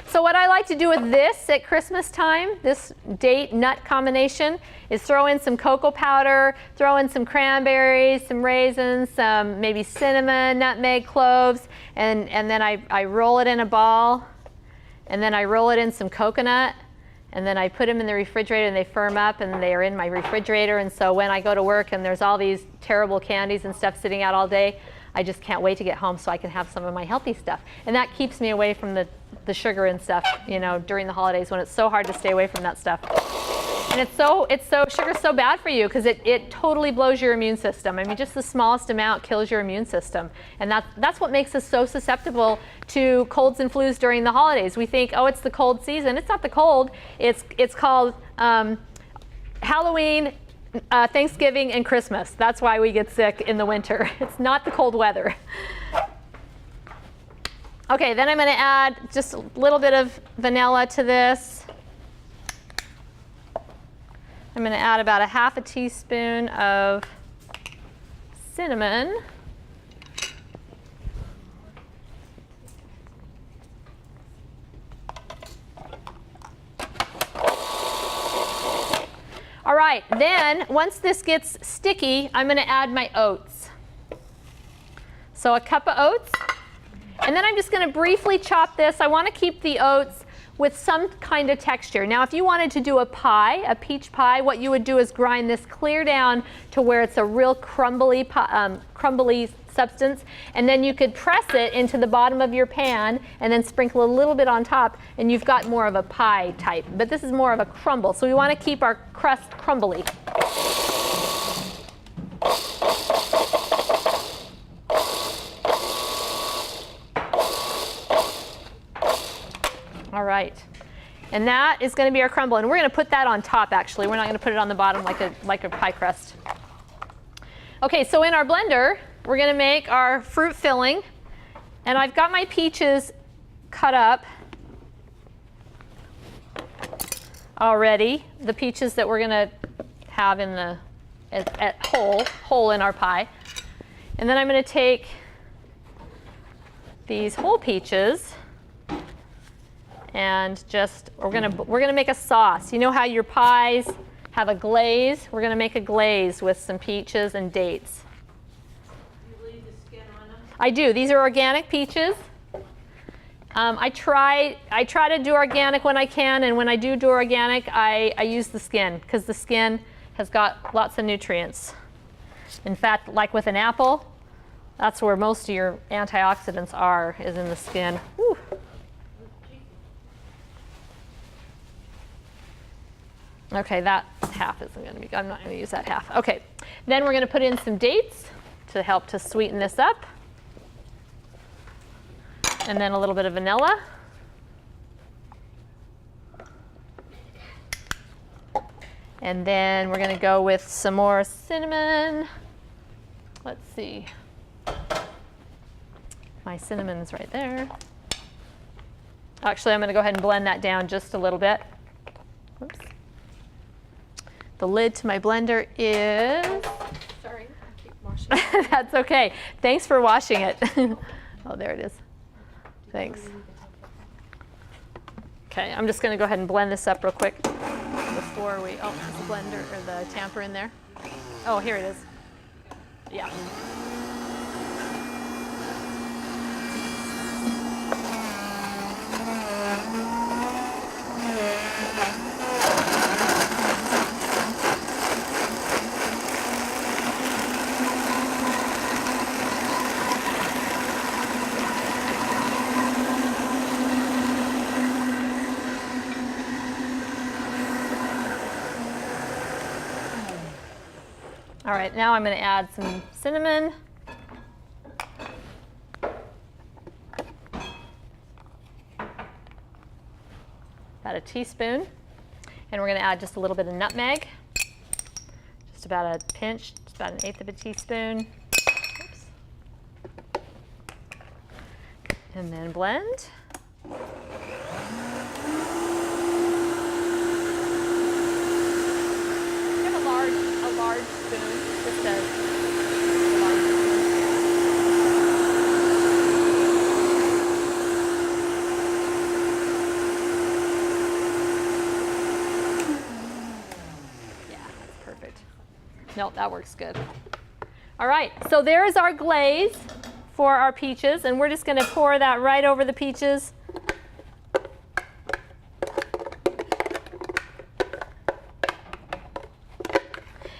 [SPEAKER 1] So what I like to do with this at Christmas time, this date nut combination, is throw in some cocoa powder, throw in some cranberries, some raisins, some maybe cinnamon, nutmeg, cloves, and then I roll it in a ball, and then I roll it in some coconut, and then I put them in the refrigerator and they firm up and they are in my refrigerator. And so when I go to work and there's all these terrible candies and stuff sitting out all day, I just can't wait to get home so I can have some of my healthy stuff. And that keeps me away from the sugar and stuff, during the holidays when it's so hard to stay away from that stuff. And sugar's so bad for you because it totally blows your immune system. I mean, just the smallest amount kills your immune system. And that's what makes us so susceptible to colds and flus during the holidays. We think, oh, it's the cold season. It's not the cold. It's called Halloween, Thanksgiving, and Christmas. That's why we get sick in the winter. It's not the cold weather. Okay, then I'm going to add just a little bit of vanilla to this. I'm going to add about a half a teaspoon of cinnamon. right, then once this gets sticky, I'm going to add my oats. So a cup of oats. And then I'm just going to briefly chop this. I want to keep the oats with some kind of texture. Now, if you wanted to do a pie, a peach pie, what you would do is grind this clear down to where it's a real crumbly substance. And then you could press it into the bottom of your pan and then sprinkle a little bit on top, and you've got more of a pie type. But this is more of a crumble. So we want to keep our crust crumbly. All right, and that is going to be our crumble, and we're going to put that on top. Actually, we're not going to put it on the bottom like a pie crust. Okay, so in our blender, we're going to make our fruit filling, and I've got my peaches cut up already. The peaches that we're going to have in the whole in our pie, and then I'm going to take these whole peaches. And just, we're gonna make a sauce. You know how your pies have a glaze? We're gonna make a glaze with some peaches and dates.
[SPEAKER 3] You leave the skin on them?
[SPEAKER 1] I do. These are organic peaches. I try to do organic when I can, and when I do organic, I use the skin because the skin has got lots of nutrients. In fact, like with an apple, that's where most of your antioxidants are, is in the skin. Whew. Okay, that half isn't going to be, I'm not going to use that half. Okay, then we're going to put in some dates to help to sweeten this up. And then a little bit of vanilla. And then we're going to go with some more cinnamon. Let's see. My cinnamon's right there. Actually, I'm going to go ahead and blend that down just a little bit. Oops. The lid to my blender is,
[SPEAKER 2] Sorry, I keep washing it.
[SPEAKER 1] that's okay. Thanks for washing it. Oh, there it is. Thanks. Okay, I'm just going to go ahead and blend this up real quick before we, oh, is the blender or the tamper in there? Oh, here it is. Yeah. All right, now I'm going to add some cinnamon. About a teaspoon. And we're going to add just a little bit of nutmeg. Just about a pinch, just about 1/8 of a teaspoon. Oops. And then blend. A large spoon, just a large spoon. Yeah, that's perfect. No, that works good. All right, so there is our glaze for our peaches, and we're just going to pour that right over the peaches.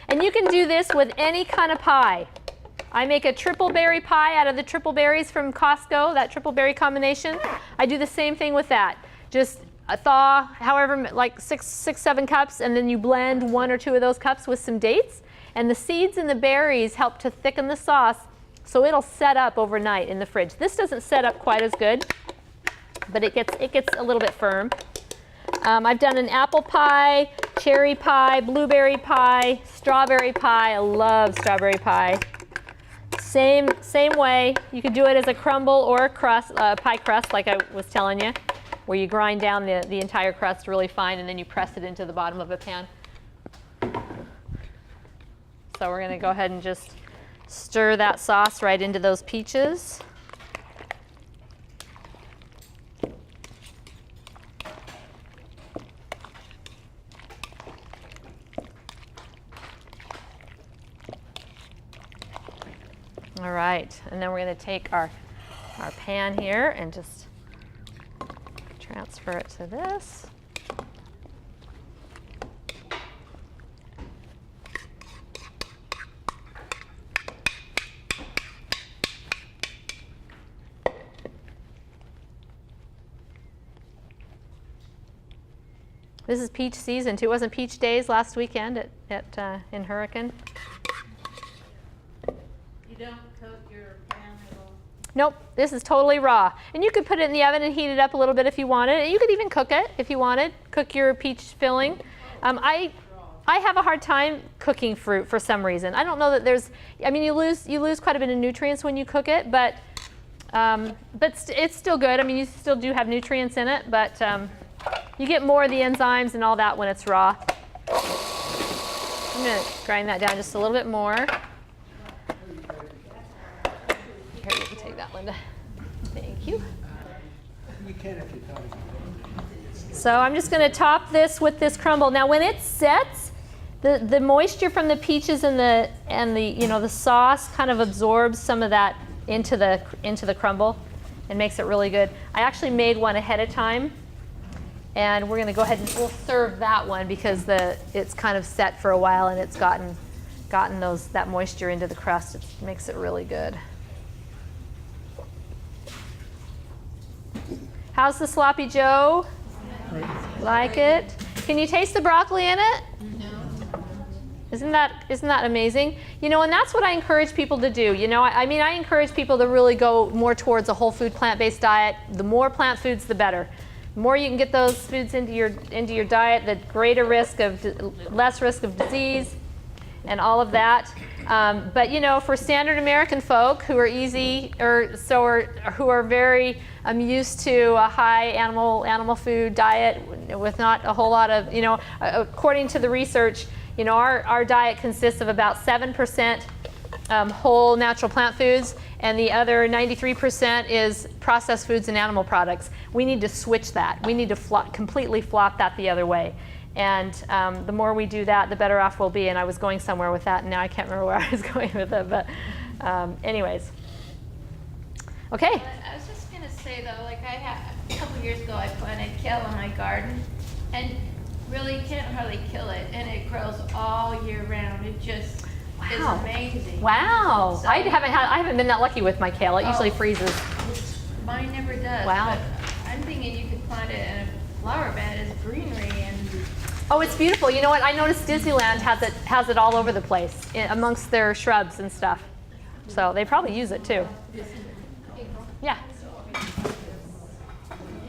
[SPEAKER 1] And you can do this with any kind of pie. I make a triple berry pie out of the triple berries from Costco, that triple berry combination. I do the same thing with that. Just thaw however, like 7 cups, and then you blend 1 or 2 of those cups with some dates. And the seeds and the berries help to thicken the sauce, so it'll set up overnight in the fridge. This doesn't set up quite as good, but it gets a little bit firm. I've done an apple pie, cherry pie, blueberry pie, strawberry pie. I love strawberry pie. Same way. You could do it as a crumble or a crust, pie crust, like I was telling you, where you grind down the entire crust really fine and then you press it into the bottom of a pan. So we're going to go ahead and just stir that sauce right into those peaches. right, and then we're going to take our pan here and just transfer it to this. This is peach season too. It wasn't peach days last weekend in Hurricane?
[SPEAKER 3] You don't coat your pan at all?
[SPEAKER 1] Nope, this is totally raw. And you could put it in the oven and heat it up a little bit if you wanted. You could even cook it if you wanted. Cook your peach filling. I have a hard time cooking fruit for some reason. I don't know that there's, I mean, you lose quite a bit of nutrients when you cook it, but it's still good. I mean, you still do have nutrients in it, but you get more of the enzymes and all that when it's raw. I'm going to grind that down just a little bit more. Here, you can take that, Linda. Thank you.
[SPEAKER 5] You can if you thought of it.
[SPEAKER 1] So I'm just going to top this with this crumble. Now, when it sets, the moisture from the peaches and the sauce kind of absorbs some of that into the crumble and makes it really good. I actually made one ahead of time. And we're going to go ahead and we'll serve that one because it's kind of set for a while and it's gotten that moisture into the crust. It makes it really good. How's the sloppy Joe? Like it? Can you taste the broccoli in it?
[SPEAKER 3] No.
[SPEAKER 1] Isn't that amazing? You know, and that's what I encourage people to do. You know, I mean, I encourage people to really go more towards a whole food plant-based diet. The more plant foods, the better. The more you can get those foods into your diet, the greater less risk of disease and all of that. But you know, for standard American folk who are who are very used to a high animal food diet with not a whole lot of, you know, according to the research, you know, our diet consists of about 7% whole natural plant foods, and the other 93% is processed foods and animal products. We need to switch that. We need to completely flop that the other way. And the more we do that, the better off we'll be. And I was going somewhere with that, and now I can't remember where I was going with it. But anyways. Okay.
[SPEAKER 3] I was just going to say, though, like a couple years ago, I planted kale in my garden. And really, you can't hardly kill it. And it grows all year round. It just is amazing.
[SPEAKER 1] Wow.
[SPEAKER 3] So,
[SPEAKER 1] I haven't been that lucky with my kale. It usually freezes.
[SPEAKER 3] Mine never does.
[SPEAKER 1] Wow.
[SPEAKER 3] But I'm thinking you could plant it in a flower bed as greenery and.
[SPEAKER 1] Oh, it's beautiful. You know what? I noticed Disneyland has it all over the place amongst their shrubs and stuff. So they probably use it too. Yeah.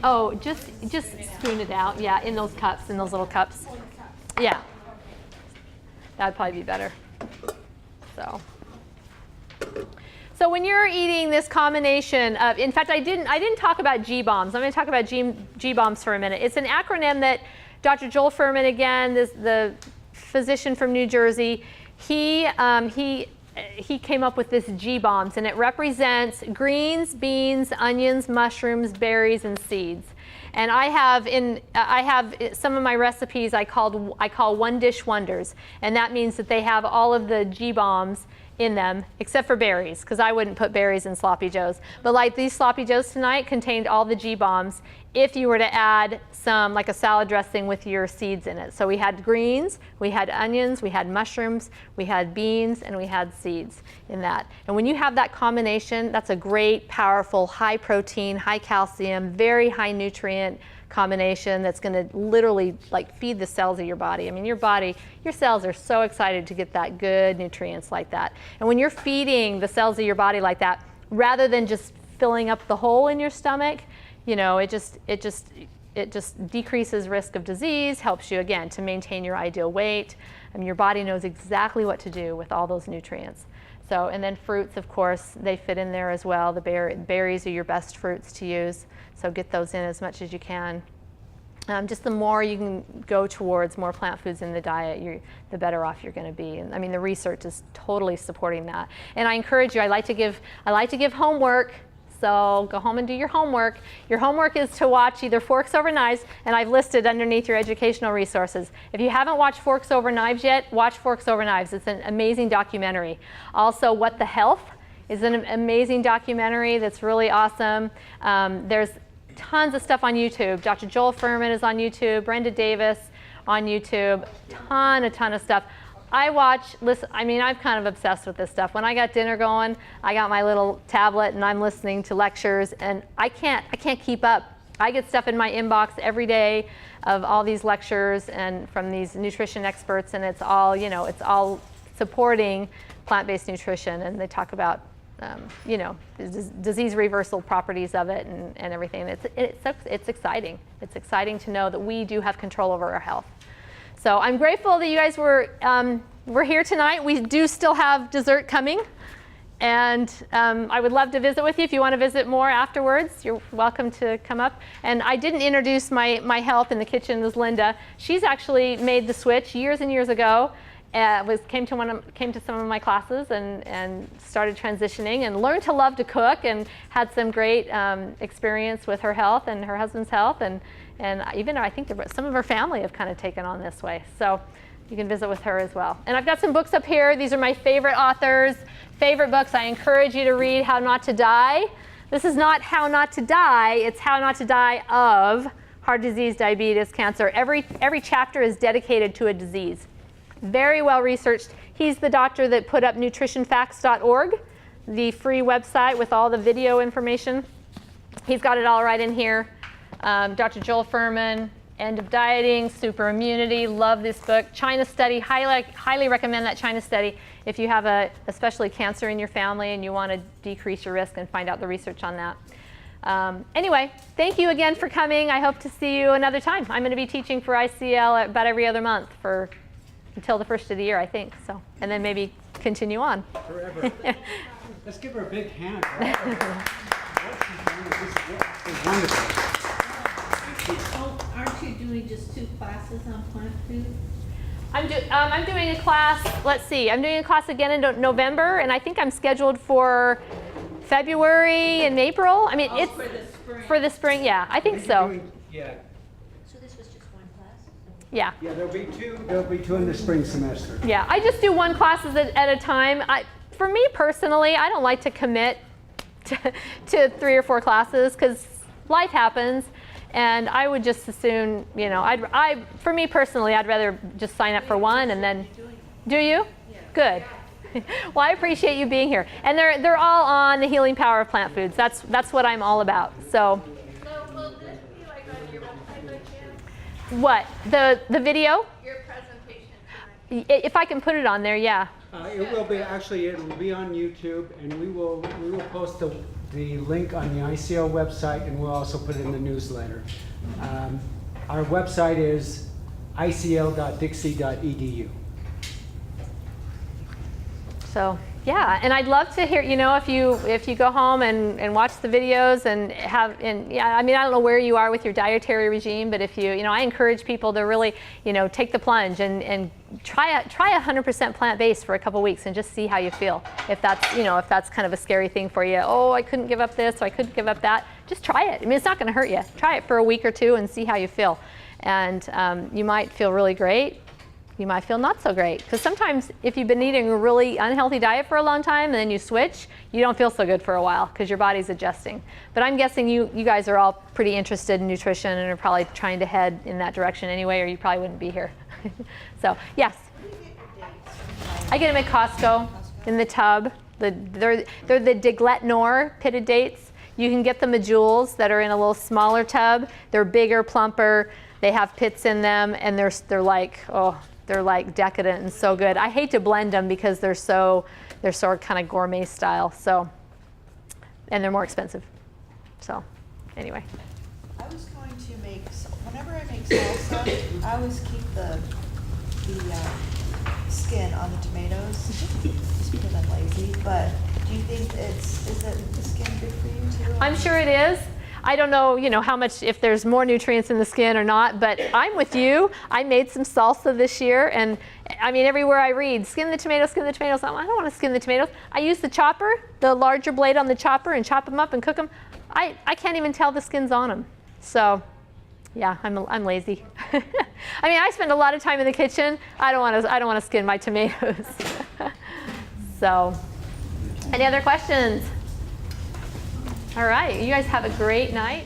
[SPEAKER 1] Oh, just spoon it out. Yeah, in those cups, in those little cups. Yeah. That'd probably be better. So when you're eating this combination of, in fact, I didn't talk about G-bombs. I'm going to talk about G-bombs for a minute. It's an acronym that Dr. Joel Fuhrman, again, the physician from New Jersey, he came up with this G-bombs, and it represents greens, beans, onions, mushrooms, berries, and seeds. And I have some of my recipes I call one dish wonders, and that means that they have all of the G-bombs in them, except for berries, because I wouldn't put berries in sloppy joes. But like these sloppy joes tonight contained all the G-bombs if you were to add some, like a salad dressing with your seeds in it. So we had greens, we had onions, we had mushrooms, we had beans, and we had seeds in that. And when you have that combination, that's a great, powerful, high protein, high calcium, very high nutrient combination that's going to literally like feed the cells of your body. I mean, your cells are so excited to get that good nutrients like that. And when you're feeding the cells of your body like that, rather than just filling up the hole in your stomach, you know, it just decreases risk of disease, helps you again to maintain your ideal weight. I mean, your body knows exactly what to do with all those nutrients. So, and then fruits, of course, they fit in there as well. The berries are your best fruits to use. So get those in as much as you can. Just the more you can go towards more plant foods in the diet, the better off you're going to be. And I mean, the research is totally supporting that. And I encourage you. I like to give homework. So go home and do your homework. Your homework is to watch either Forks Over Knives, and I've listed underneath your educational resources. If you haven't watched Forks Over Knives yet, watch Forks Over Knives. It's an amazing documentary. Also, What the Health is an amazing documentary that's really awesome. There's tons of stuff on YouTube. Dr. Joel Furman is on YouTube, Brenda Davis on YouTube, a ton of stuff. I watch, listen, I mean, I'm kind of obsessed with this stuff. When I got dinner going, I got my little tablet and I'm listening to lectures, and I can't keep up. I get stuff in my inbox every day of all these lectures and from these nutrition experts, and it's all, you know, it's all supporting plant-based nutrition, and they talk about, you know, disease reversal properties of it and everything. It's exciting. It's exciting to know that we do have control over our health. So I'm grateful that you guys were here tonight. We do still have dessert coming. And I would love to visit with you. If you want to visit more afterwards, you're welcome to come up. And I didn't introduce my help in the kitchen is Linda. She's actually made the switch years and years ago. Came to some of my classes and started transitioning and learned to love to cook and had some great experience with her health and her husband's health. And even I think some of her family have kind of taken on this way. So you can visit with her as well. And I've got some books up here. These are my favorite authors, favorite books. I encourage you to read How Not to Die. This is not how not to die, it's how not to die of heart disease, diabetes, cancer. Every chapter is dedicated to a disease. Very well researched. He's the doctor that put up nutritionfacts.org, the free website with all the video information. He's got it all right in here. Dr. Joel Furman, End of Dieting, Super Immunity, love this book. China Study, highly recommend that China Study if you have especially cancer in your family and you want to decrease your risk and find out the research on that. Anyway, thank you again for coming. I hope to see you another time. I'm going to be teaching for ICL about every other month until the first of the year, I think. So, and then maybe continue on.
[SPEAKER 5] Forever. Let's give her a big hand. What she's doing is wonderful.
[SPEAKER 3] Oh, aren't you doing just 2 classes on plant food?
[SPEAKER 1] I'm doing a class, let's see, I'm doing a class again in November, and I think I'm scheduled for February and April. I mean, it's
[SPEAKER 3] for the spring.
[SPEAKER 1] for the spring, yeah, I think so.
[SPEAKER 5] Yeah.
[SPEAKER 3] So this was just 1 class?
[SPEAKER 1] Yeah.
[SPEAKER 5] Yeah, there'll be two in the spring semester.
[SPEAKER 1] Yeah, I just do 1 class at a time. For me personally, I don't like to commit to 3 or 4 classes because life happens. And I would just as soon, you know, for me personally, I'd rather just sign up for 1 and then. Do you?
[SPEAKER 3] Yeah.
[SPEAKER 1] Good. Well, I appreciate you being here. And they're all on the healing power of plant foods. That's what I'm all about. So.
[SPEAKER 2] So will this be like on your website by chance?
[SPEAKER 1] What? The video?
[SPEAKER 2] Your presentation tonight?
[SPEAKER 1] If I can put it on there, yeah.
[SPEAKER 5] It will be, actually, it will be on YouTube, and we will post the link on the ICL website, and we'll also put it in the newsletter. Our website is icl.dixie.edu.
[SPEAKER 1] So yeah, and I'd love to hear, you know, if you go home and watch the videos and yeah, I mean, I don't know where you are with your dietary regime, but if you know, I encourage people to really, you know, take the plunge and try 100% plant-based for a couple weeks and just see how you feel. If that's, you know, if that's kind of a scary thing for you, oh, I couldn't give up this, or I couldn't give up that, just try it. I mean, it's not going to hurt you. Try it for a week or 2 and see how you feel. And you might feel really great. You might feel not so great. Because sometimes if you've been eating a really unhealthy diet for a long time and then you switch, you don't feel so good for a while because your body's adjusting. But I'm guessing you guys are all pretty interested in nutrition and are probably trying to head in that direction anyway, or you probably wouldn't be here. So, yes? I get them at Costco in the tub. They're the Diglett Nor pitted dates. You can get the Mejules that are in a little smaller tub. They're bigger, plumper. They have pits in them, and they're like, oh, they're like decadent and so good. I hate to blend them because they're sort of kind of gourmet style. So, and they're more expensive. So, anyway.
[SPEAKER 4] I was going to make, whenever I make salsa, I always keep the skin on the tomatoes, just because I'm lazy. But do you think is the skin good for you too?
[SPEAKER 1] I'm sure it is. I don't know, you know, how much, if there's more nutrients in the skin or not, but I'm with you. I made some salsa this year, and I mean, everywhere I read, skin the tomatoes, skin the tomatoes. I don't want to skin the tomatoes. I use the chopper, the larger blade on the chopper, and chop them up and cook them. I can't even tell the skin's on them. So, yeah, I'm lazy. I mean, I spend a lot of time in the kitchen. I don't want to skin my tomatoes. So, Any other questions? All right, you guys have a great night.